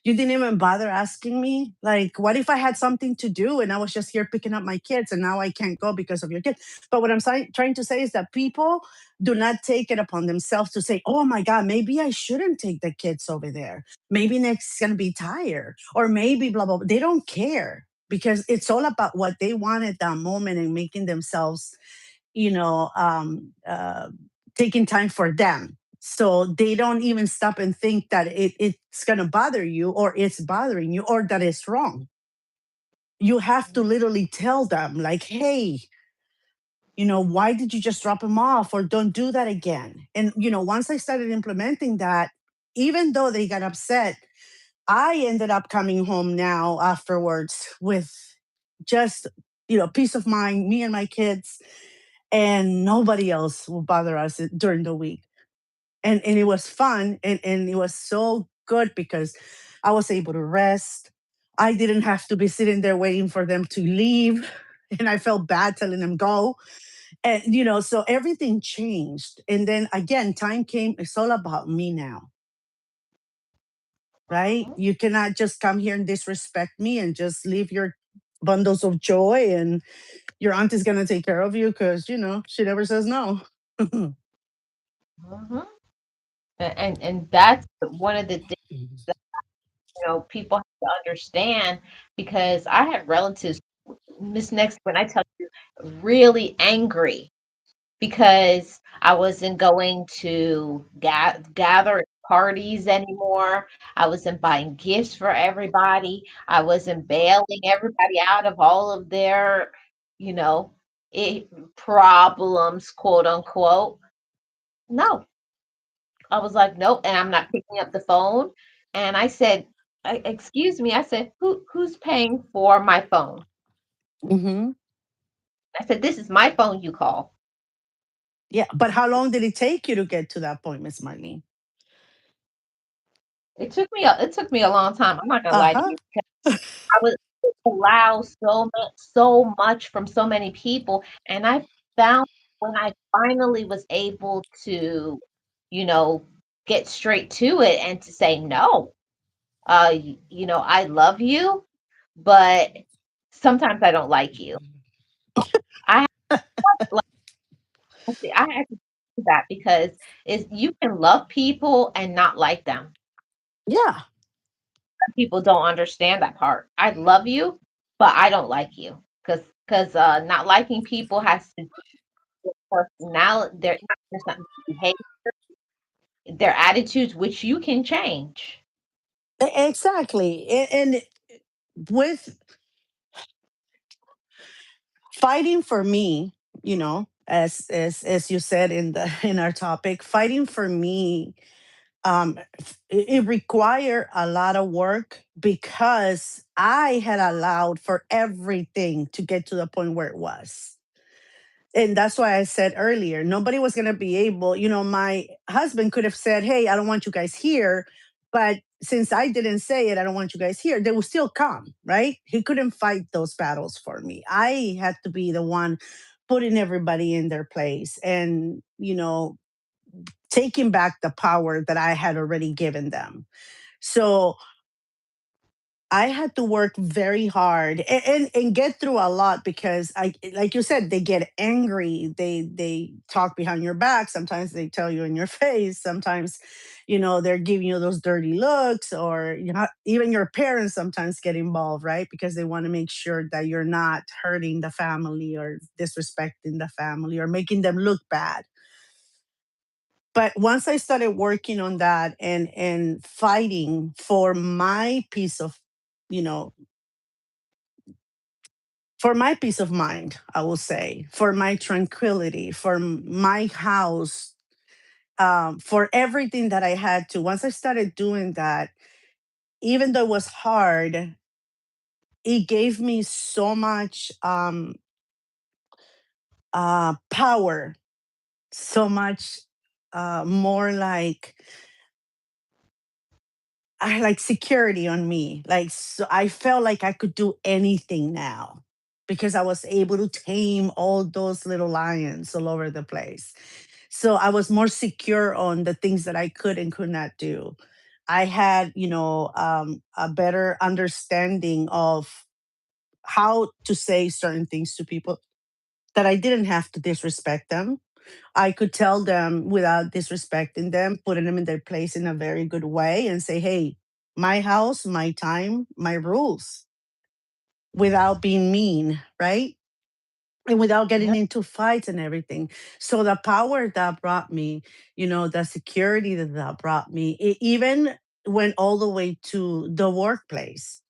You didn't even bother asking me. Like, what if I had something to do and I was just here picking up my kids and now I can't go because of your kids? But what I'm trying to say is that people do not take it upon themselves to say, oh my God, maybe I shouldn't take the kids over there. Maybe next is going to be tired or maybe blah, blah, blah. They don't care because it's all about what they want at that moment and making themselves, you know, um, uh, taking time for them. So they don't even stop and think that it's going to bother you or it's bothering you or that it's wrong. You have to literally tell them, like, hey, Why did you just drop them off, or don't do that again? And once I started implementing that, even though they got upset, I ended up coming home now afterwards with just peace of mind, me and my kids, and nobody else will bother us during the week. And it was fun, and it was so good because I was able to rest. I didn't have to be sitting there waiting for them to leave, and I felt bad telling them go. And so everything changed. And then again, time came. It's all about me now, right? Mhm. You cannot just come here and disrespect me and just leave your bundles of joy, and your aunt is gonna take care of you because she never says no. Mhm. And that's one of the things that people have to understand, because I had relatives, Miss Next, when I tell you, really angry because I wasn't going to gather at parties anymore. I wasn't buying gifts for everybody. I wasn't bailing everybody out of all of their, you know, it, problems, quote unquote. No, I was like, nope, and I'm not picking up the phone. And I said, excuse me, I said, who's paying for my phone? Hmm. I said, this is my phone you call. Yeah, but how long did it take you to get to that point, Miss Marlene? It took me a long time. I'm not gonna lie to Uh-huh. you. I was allowed so much from so many people, and I found when I finally was able to, you know, get straight to it and to say no. I love you, but sometimes I don't like you. I like I had to do that because is you can love people and not like them. Yeah. People don't understand that part. I love you, but I don't like you because not liking people has to do with personality. Their not just not behavior, their attitudes, which you can change. Exactly. And with fighting for me, as you said in the in our topic, fighting for me, it required a lot of work because I had allowed for everything to get to the point where it was. And that's why I said earlier, nobody was going to be able, my husband could have said, "Hey, I don't want you guys here." But since I didn't say it, "I don't want you guys here," they will still come, right? He couldn't fight those battles for me. I had to be the one putting everybody in their place and, taking back the power that I had already given them. So I had to work very hard and get through a lot because I, like you said, they get angry. They talk behind your back. Sometimes they tell you in your face. Sometimes, they're giving you those dirty looks, or even your parents sometimes get involved, right? Because they want to make sure that you're not hurting the family or disrespecting the family or making them look bad. But once I started working on that and fighting for my piece of, you know for my peace of mind, I will say, for my tranquility, for my house, for everything that I had to. Once I started doing that, even though it was hard, it gave me so much power, so much more like I like security on me. Like, so I felt like I could do anything now because I was able to tame all those little lions all over the place. So I was more secure on the things that I could and could not do. I had, a better understanding of how to say certain things to people that I didn't have to disrespect them. I could tell them without disrespecting them, putting them in their place in a very good way and say, "Hey, my house, my time, my rules," without being mean, right? And without getting Yep. into fights and everything. So the power that brought me, the security that brought me, it even went all the way to the workplace.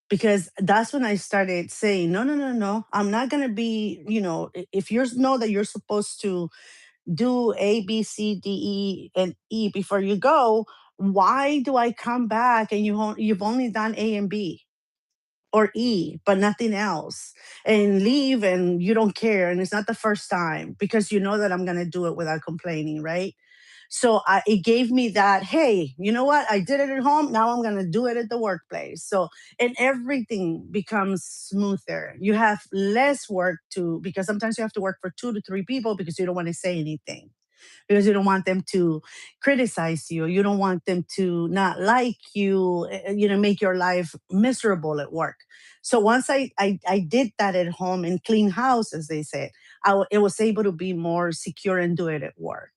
because that's when I started saying, no, no, no, no, I'm not going to be, if you know that you're supposed to do A, B, C, D, E, and E before you go, why do I come back and you've only done A and B or E, but nothing else, and leave and you don't care, and it's not the first time because you know that I'm gonna do it without complaining, right? So it gave me that, hey, you know what? I did it at home. Now I'm gonna do it at the workplace. So and everything becomes smoother. You have less work to because sometimes you have to work for 2 to 3 people because you don't want to say anything because you don't want them to criticize you. You don't want them to not like you, make your life miserable at work. So once I did that at home and clean house, as they said, it was able to be more secure and do it at work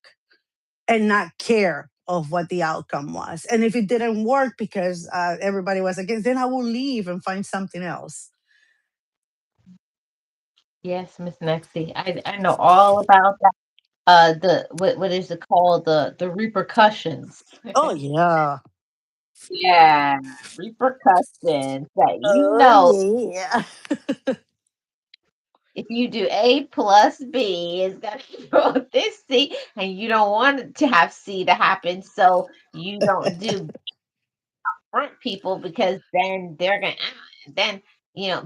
and not care of what the outcome was. And if it didn't work because everybody was against, then I will leave and find something else. Yes, Miss Nexie. I know all about that. The what is it called? The repercussions. Oh, yeah. Yeah, repercussions that Oh, yeah. if you do A plus B, it's gonna equal this C, and you don't want to have C to happen, so you don't do front people because then they're gonna then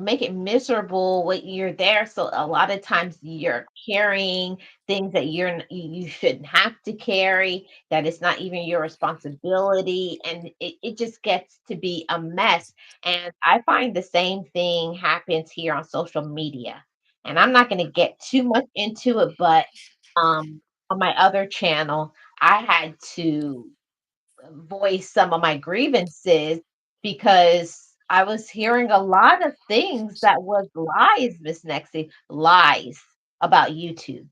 make it miserable when you're there. So a lot of times you're carrying things that you shouldn't have to carry, that it's not even your responsibility, and it just gets to be a mess. And I find the same thing happens here on social media. And I'm not going to get too much into it, but on my other channel I had to voice some of my grievances because I was hearing a lot of things that was lies, Miss Nexie, lies about YouTube.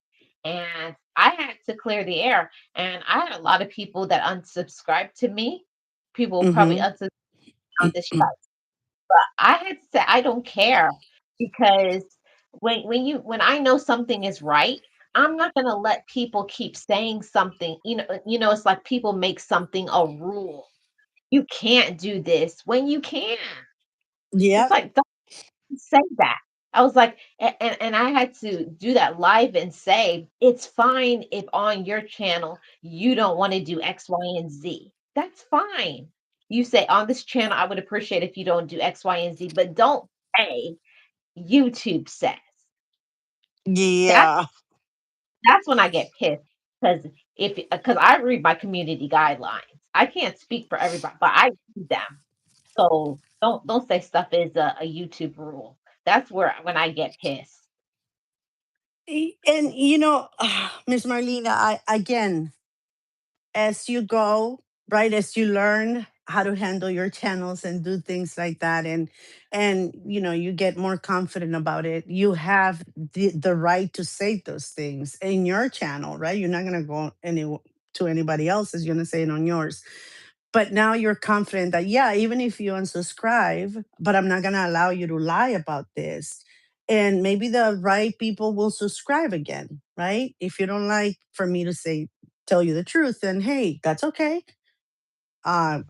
And I had to clear the air. And I had a lot of people that unsubscribed to me. People probably Hmm. unsubscribed on this chat. I had to say I don't care because when I know something is right, I'm not gonna let people keep saying something. It's like people make something a rule. You can't do this when you can. It's Yep. like, don't say that. I was like, and I had to do that live and say, it's fine if on your channel you don't want to do X, Y, and Z. That's fine. You say on this channel, I would appreciate if you don't do X, Y, and Z, but don't say YouTube says. That's Yeah. that's when I get pissed because if because I read my community guidelines. I can't speak for everybody, but I read them. So don't say stuff is a YouTube rule. That's where when I get pissed. And Miss Marlena, I again, as you go, right, as you learn how to handle your channels and do things like that, and you get more confident about it, you have the right to say those things in your channel, right? You're not gonna go to anybody else's, you're gonna say it on yours. But now you're confident that, yeah, even if you unsubscribe, but I'm not going to allow you to lie about this. And maybe the right people will subscribe again, right? If you don't like for me to say, tell you the truth, then hey, that's okay.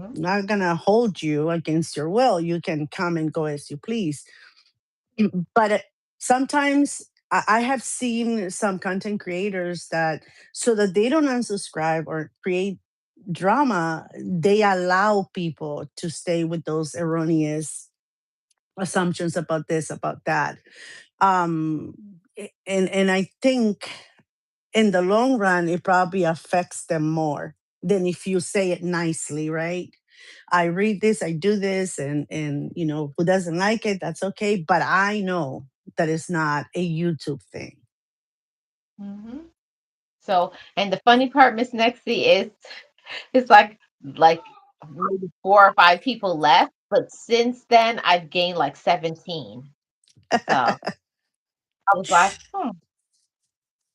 Mhm, Not going to hold you against your will. You can come and go as you please. But sometimes I have seen some content creators that, so that they don't unsubscribe or create drama, they allow people to stay with those erroneous assumptions about this, about that. Um, and I think in the long run, it probably affects them more than if you say it nicely, right? I read this, I do this, and who doesn't like it, that's okay. But I know that it's not a YouTube thing. mhm. So, and the funny part, Miss Nexie, is it's like maybe 4 or 5 people left, but since then I've gained like 17. So I was like,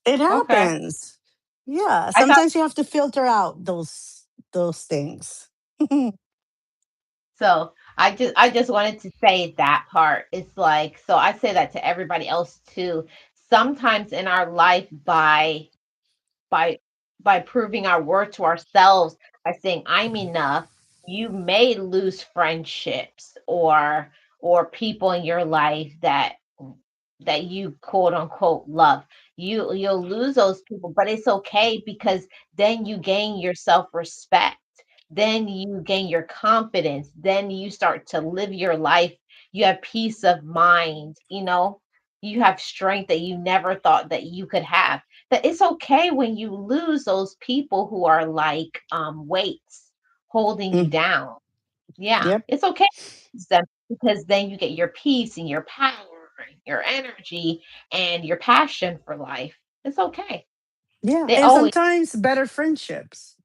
It okay. happens. Yeah, I thought sometimes you have to filter out those things. so. I just wanted to say that part. It's like so I say that to everybody else too. Sometimes in our life by by proving our worth to ourselves by saying I'm enough, you may lose friendships or or people in your life that you quote unquote love. You'll lose those people, but it's okay because then you gain your self-respect. Then you gain your confidence. Then you start to live your life. You have peace of mind, you know. You have strength that you never thought that you could have. That it's okay when you lose those people who are like weights holding you Mm, down. Yeah, yep. it's okay to lose them because then you get your peace and your power and your energy and your passion for life. It's okay. Yeah, They and always sometimes better friendships,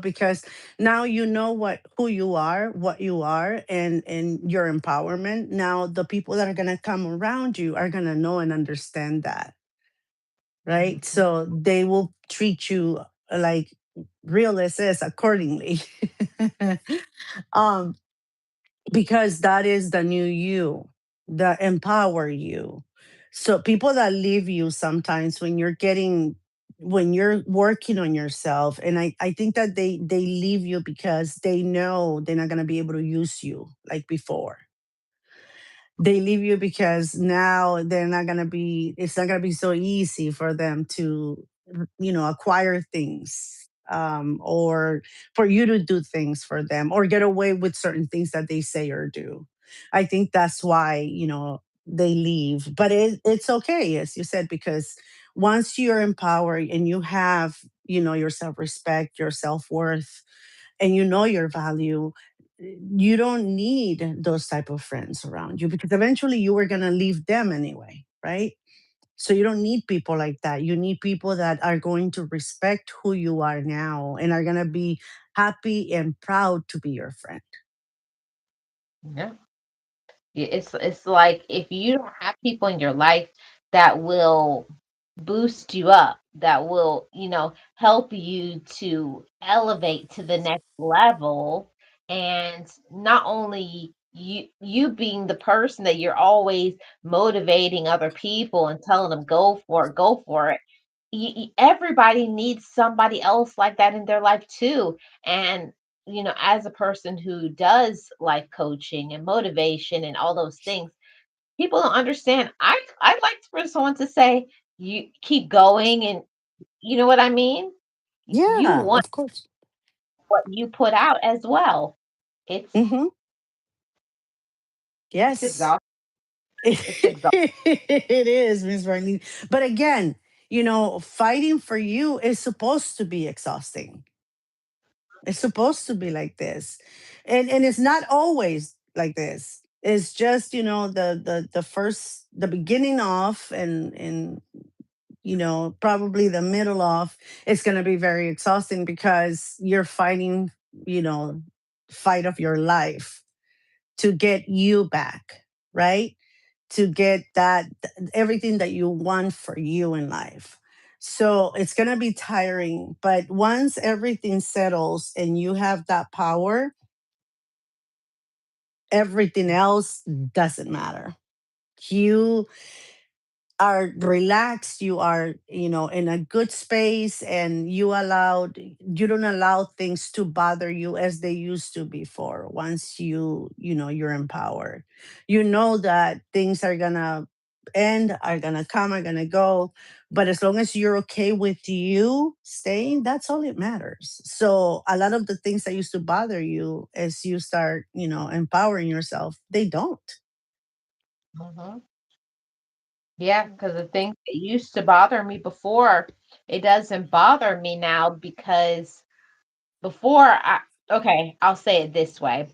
because now you know what who you are, what you are, and your empowerment. Now the people that are going to come around you are going to know and understand that, right? Mhm. So they will treat you like realist is accordingly. um because that is the new you, the empower you. So people that leave you sometimes when you're working on yourself, and I think that they leave you because they know they're not going to be able to use you like before. They leave you because now they're not going to be it's not going to be so easy for them to acquire things, or for you to do things for them or get away with certain things that they say or do. I think that's why they leave, but it's okay, as you said, because once you're empowered and you have your self-respect, your self-worth, and you know your value, you don't need those type of friends around you because eventually you were going to leave them anyway, right? So you don't need people like that. You need people that are going to respect who you are now and are going to be happy and proud to be your friend. yeah. It's like if you don't have people in your life that will boost you up, that will, help you to elevate to the next level, and not only you being the person that you're always motivating other people and telling them go for it. Everybody needs somebody else like that in their life too. And as a person who does life coaching and motivation and all those things, people don't understand. I like for someone to say, "You keep going," and you know what I mean. You Yeah, want of course. what you put out as well. It's Hmm. it's Yes. exhausting. It's exhausting. It is, Miss Marlene. But again, fighting for you is supposed to be exhausting. It's supposed to be like this. And it's not always like this. It's just, the beginning off, and probably the middle off. It's gonna be very exhausting because you're fighting, you know, fight of your life to get you back, right? To get everything that you want for you in life. So it's going to be tiring, but once everything settles and you have that power, everything else doesn't matter. You are relaxed, you are in a good space, and you don't allow things to bother you as they used to before. Once you're empowered, you know that things are gonna end, are gonna come, are gonna go, but as long as you're okay with you staying, that's all it matters. So a lot of the things that used to bother you, as you start empowering yourself, they don't. Mhm. Yeah, because the things that used to bother me before, it doesn't bother me now because before I okay, I'll say it this way.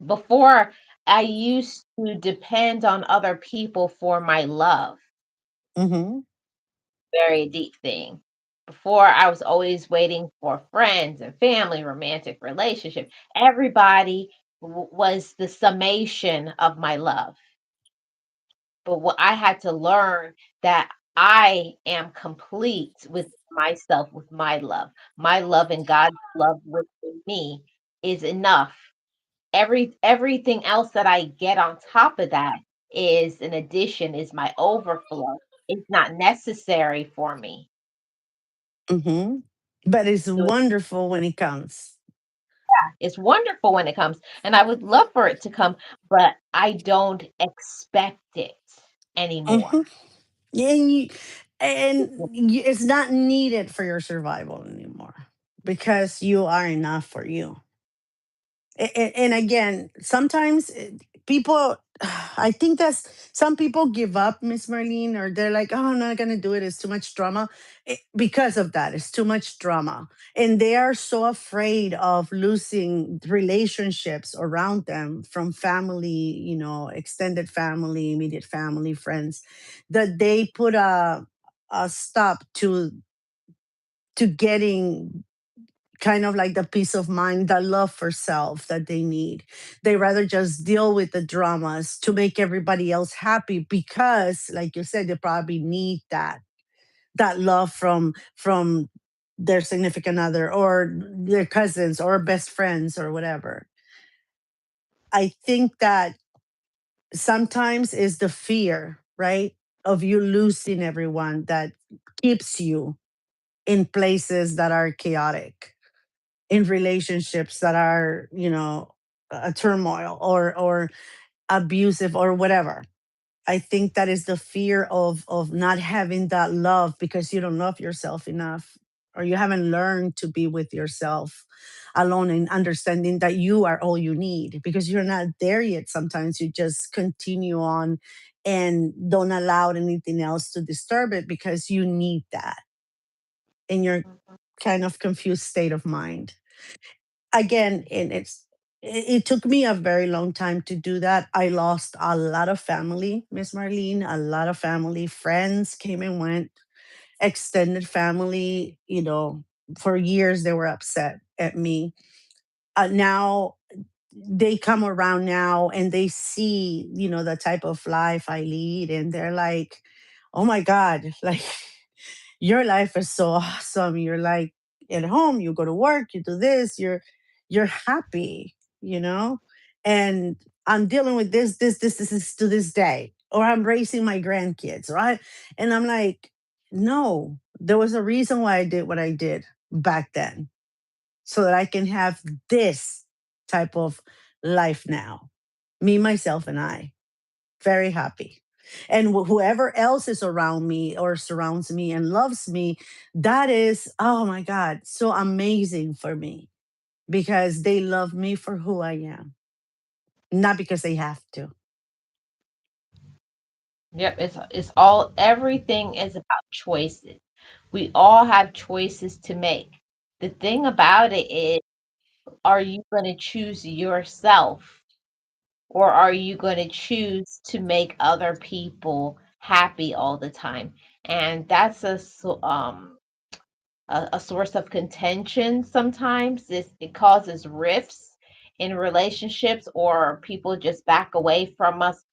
Before, I used to depend on other people for my love. Hmm. Very deep thing. Before, I was always waiting for friends and family, romantic relationship. Everybody was the summation of my love. But what I had to learn that I am complete with myself, with my love. My love and God's love within me is enough. Everything else that I get on top of that is an addition, is my overflow. It's not necessary for me. Hmm. But it's So wonderful when it comes. It's wonderful when it comes, and I would love for it to come, but I don't expect it anymore. Mhm. And it's not needed for your survival anymore because you are enough for you. And again, sometimes people, I think that's some people give up, Miss Marlene, or they're like, oh, I'm not going to do it. It's too much drama. Because of that, it's too much drama. And they are so afraid of losing relationships around them from family, extended family, immediate family, friends, that they put a stop to getting kind of like the peace of mind, the love for self that they need. They rather just deal with the dramas to make everybody else happy because, like you said, they probably need that love from their significant other or their cousins or best friends or whatever. I think that sometimes is the fear, right, of you losing everyone that keeps you in places that are chaotic, in relationships that are a turmoil or abusive or whatever. I think that is the fear of not having that love because you don't love yourself enough, or you haven't learned to be with yourself alone and understanding that you are all you need, because you're not there yet. Sometimes you just continue on and don't allow anything else to disturb it because you need that in your kind of confused state of mind. Again, and it took me a very long time to do that. I lost a lot of family, Miss Marlene, a lot of family. Friends came and went, extended family, for years they were upset at me. Now they come around now and they see, the type of life I lead, and they're like, oh my God, like your life is so awesome. You're like at home, you go to work, you do this, you're happy, you know? And I'm dealing with this is to this day. Or I'm raising my grandkids, right? And I'm like, no, there was a reason why I did what I did back then. So that I can have this type of life now. Me, myself, and I very happy. And whoever else is around me or surrounds me and loves me, that is, oh my God, so amazing for me because they love me for who I am, not because they have to. Yep, it's all everything is about choices. We all have choices to make. The thing about it is, are you going to choose yourself, or are you going to choose to make other people happy all the time? And that's a source of contention sometimes. It causes rifts in relationships, or people just back away from us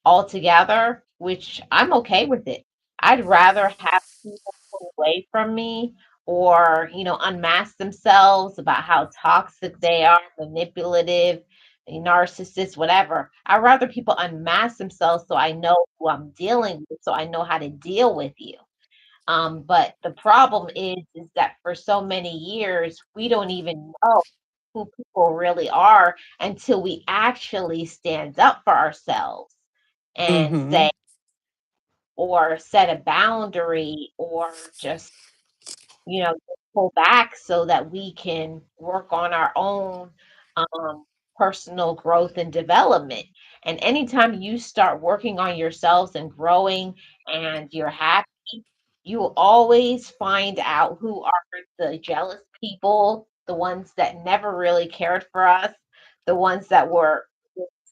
altogether, which I'm okay with it. I'd rather have people pull away from me, or, unmask themselves about how toxic they are, manipulative, narcissists, whatever. I'd rather people unmask themselves so I know who I'm dealing with, so I know how to deal with you. But the problem is that for so many years, we don't even know who people really are until we actually stand up for ourselves and Hmm. say, or set a boundary, or just, pull back so that we can work on our own um, personal growth and development. And anytime you start working on yourselves and growing and you're happy, you will always find out who are the jealous people, the ones that never really cared for us, the ones that were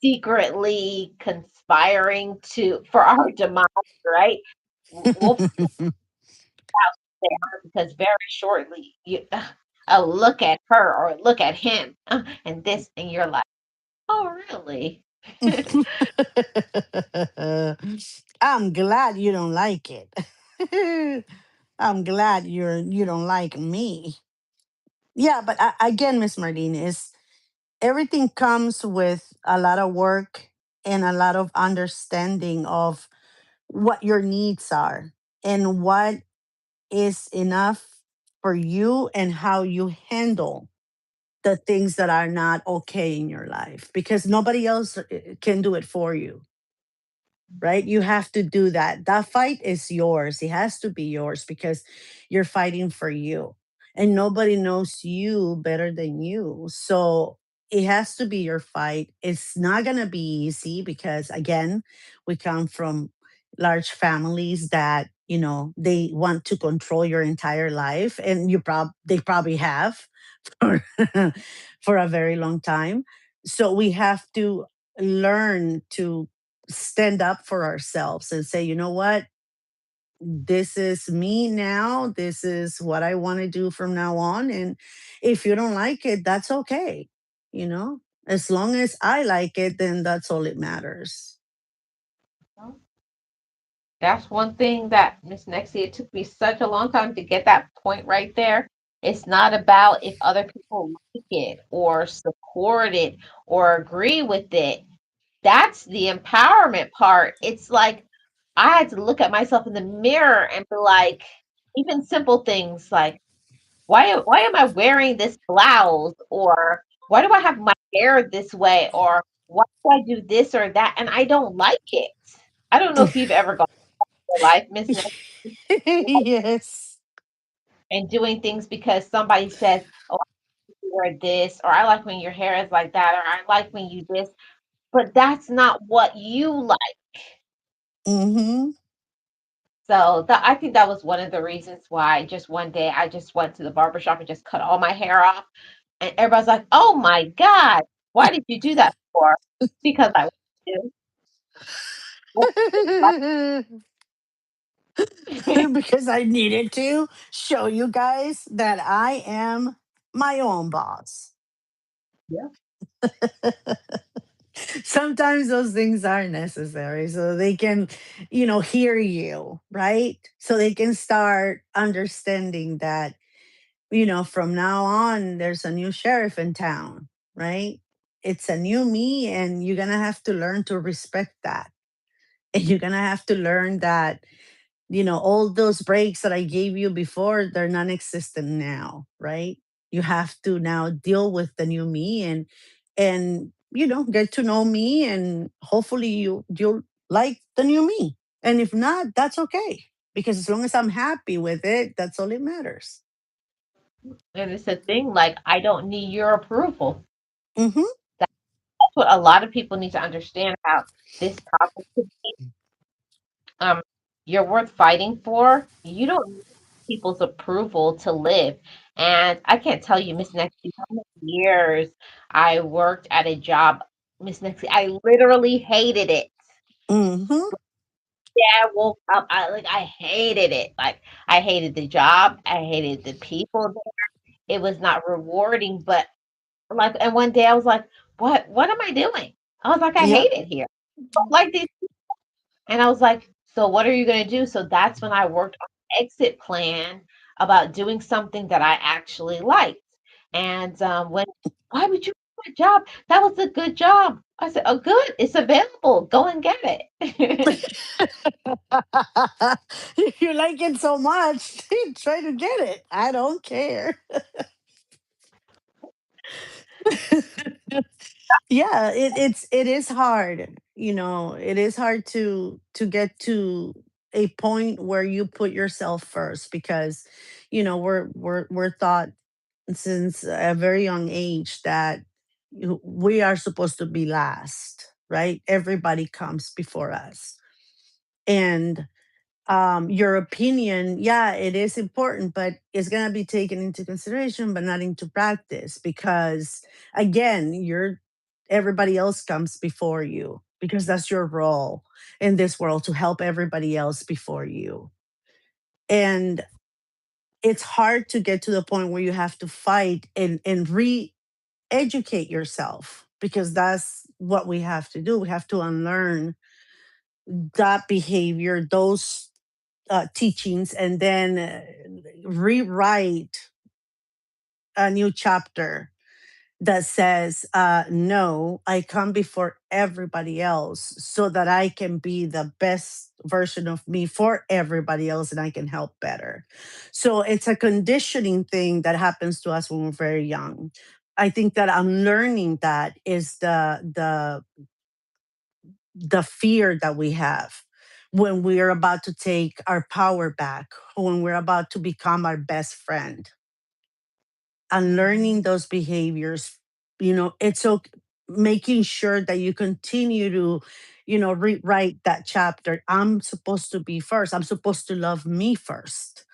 secretly conspiring to for our demise, right? We'll find out because very shortly you look at her or look at him and this, and you're like, oh, really? I'm glad you don't like it. I'm glad you don't like me. Yeah, but again, Miss Marlene, is everything comes with a lot of work and a lot of understanding of what your needs are and what is enough for you and how you handle the things that are not okay in your life, because nobody else can do it for you, right? You have to do that. That fight is yours. It has to be yours because you're fighting for you. And nobody knows you better than you. So it has to be your fight. It's not going to be easy because, again, we come from large families that, they want to control your entire life. And they probably have for, for a very long time. So we have to learn to stand up for ourselves and say, you know what? This is me now. This is what I want to do from now on. And if you don't like it, that's okay. You know, as long as I like it, then that's all it matters. Well, that's one thing that Miss Nexie, it took me such a long time to get that point right there. It's not about if other people like it or support it or agree with it. That's the empowerment part. It's like I had to look at myself in the mirror and be like, even simple things like, why am I wearing this blouse? Or why do I have my hair this way? Or why do I do this or that? And I don't like it. I don't know if you've ever gone through life, Miss Nancy, Yes. and doing things because somebody says, oh, you wear this, or I like when your hair is like that, or I like when you this, but that's not what you like. Hmm. So I think that was one of the reasons why just one day I just went to the barber shop and just cut all my hair off. And everybody's like, oh my God, why did you do that for? Because I wanted to. Because I needed to show you guys that I am my own boss. Yeah. Sometimes those things are necessary so they can, hear you, right? So they can start understanding that, from now on, there's a new sheriff in town, right? It's a new me, and you're going to have to learn to respect that. And you're going to have to learn that, all those breaks that I gave you before, they're non-existent now, right? You have to now deal with the new me, and get to know me, and hopefully you'll like the new me. And if not, that's okay. Because as long as I'm happy with it, that's all it matters. And it's a thing like, I don't need your approval. Hmm. That's what a lot of people need to understand about this topic. Um, you're worth fighting for. You don't need people's approval to live. And I can't tell you, Miss Nexie, how many years I worked at a job, Miss Nexie. I literally hated it. Hmm. Yeah, I woke up. I hated it. Like I hated the job. I hated the people there. It was not rewarding. But like, and one day I was like, What am I doing? I was like, I Yep. hate it here. I don't like this. And I was like, so what are you going to do? So that's when I worked on an exit plan about doing something that I actually liked. And why would you do a job? That was a good job. I said, oh, good. It's available. Go and get it. You like it so much, try to get it. I don't care. Yeah, it is hard. It is hard to get to a point where you put yourself first, because we're taught since a very young age that we are supposed to be last, right? Everybody comes before us. And your opinion, yeah, it is important, but it's going to be taken into consideration but not into practice, because again, everybody else comes before you, because that's your role in this world, to help everybody else before you. And it's hard to get to the point where you have to fight and re-educate yourself, because that's what we have to do. We have to unlearn that behavior, those teachings, and then rewrite a new chapter that says, no, I come before everybody else so that I can be the best version of me for everybody else, and I can help better. So it's a conditioning thing that happens to us when we're very young. I think that unlearning that is the fear that we have when we're about to take our power back, when we're about to become our best friend. Unlearning Mhm. those behaviors, it's okay, making sure that you continue to, rewrite that chapter. I'm supposed to be first. I'm supposed to love me first.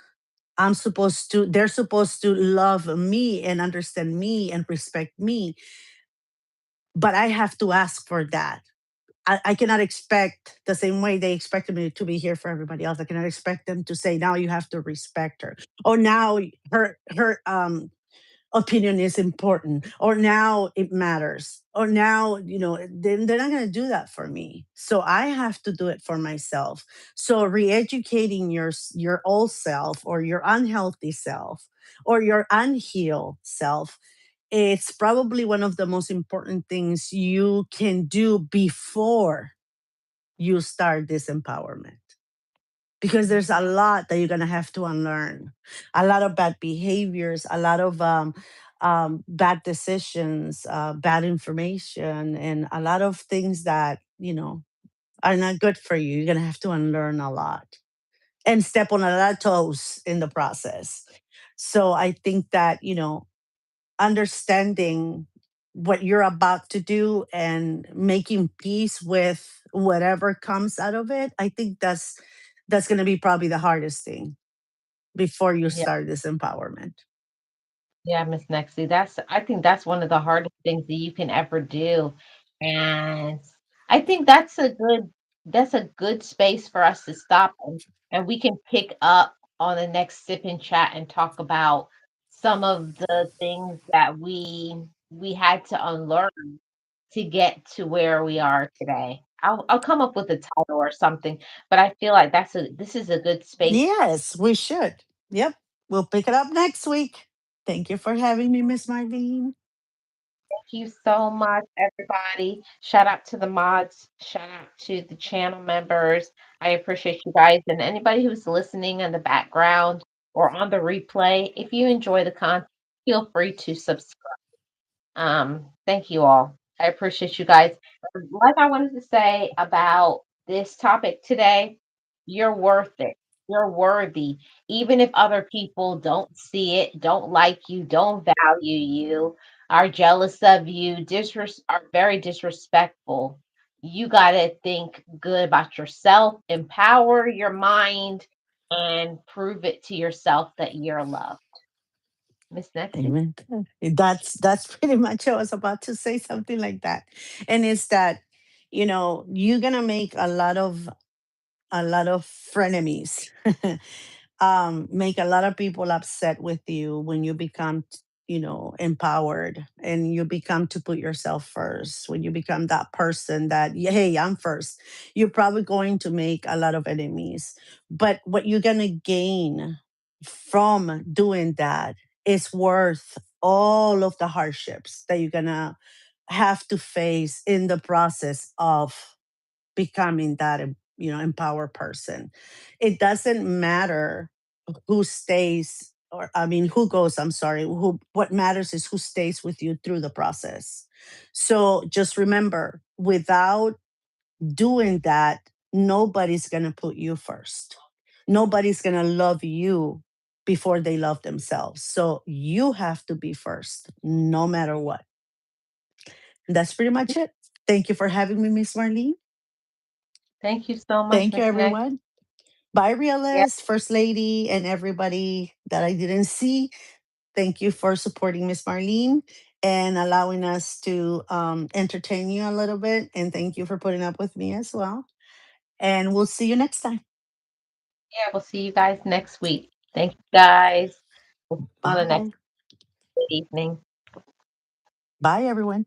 They're supposed to love me and understand me and respect me, but I have to ask for that. I cannot expect the same way they expected me to be here for everybody else. I cannot expect them to say, now you have to respect her. Or now her opinion is important. Or now it matters. Or now, they're not gonna do that for me. So I have to do it for myself. So re-educating your old self or your unhealthy self or your unhealed self, it's probably one of the most important things you can do before you start this empowerment, because there's a lot that you're going to have to unlearn, a lot of bad behaviors, a lot of bad decisions, bad information, and a lot of things that are not good for you. You're going to have to unlearn a lot and step on a lot of toes in the process. So I think that understanding what you're about to do and making peace with whatever comes out of it, I think that's going to be probably the hardest thing before you Yeah, start this empowerment. yeah, Miss Nexie. I think that's one of the hardest things that you can ever do. And I think that's a good space for us to stop and we can pick up on the next sip and chat and talk about some of the things that we had to unlearn to get to where we are today. I'll come up with a title or something, but I feel like this is a good space. Yes, we should. Yep. We'll pick it up next week. Thank you for having me, Miss Marlene. Thank you so much, everybody. Shout out to the mods. Shout out to the channel members. I appreciate you guys and anybody who's listening in the background or on the replay. If you enjoy the content, feel free to subscribe. Thank you all. I appreciate you guys. Like I wanted to say about this topic today, you're worth it. You're worthy. Even if other people don't see it, don't like you, don't value you, are jealous of you, are very disrespectful. You got to think good about yourself, empower your mind, and prove it to yourself that you're loved. Miss Nexie? Amen. That's pretty much, I was about to say something like that. And it's that, you're gonna make a lot of frenemies, make a lot of people upset with you when you become, empowered, and you become to put yourself first. When you become that person that, "Yeah, hey, I'm first," you're probably going to make a lot of enemies. But what you're going to gain from doing that is worth all of the hardships that you're going to have to face in the process of becoming that empowered person. It doesn't matter who stays, or I mean who goes, I'm sorry, who what matters is who stays with you through the process. So just remember, without doing that, nobody's going to put you first. Nobody's going to love you before they love themselves. So you have to be first no matter what. That's pretty much it. Thank you for having me, Miss Marlene. Thank you so much, Thank you, Miss Nexie. everyone. Bye, Realist, First Lady, and everybody that I didn't see. Thank you for supporting Miss Marlene and allowing us to entertain you a little bit. And thank you for putting up with me as well. And we'll see you next time. Yeah, we'll see you guys next week. Thank you guys. We'll see you on the next Bye. evening. Bye, everyone.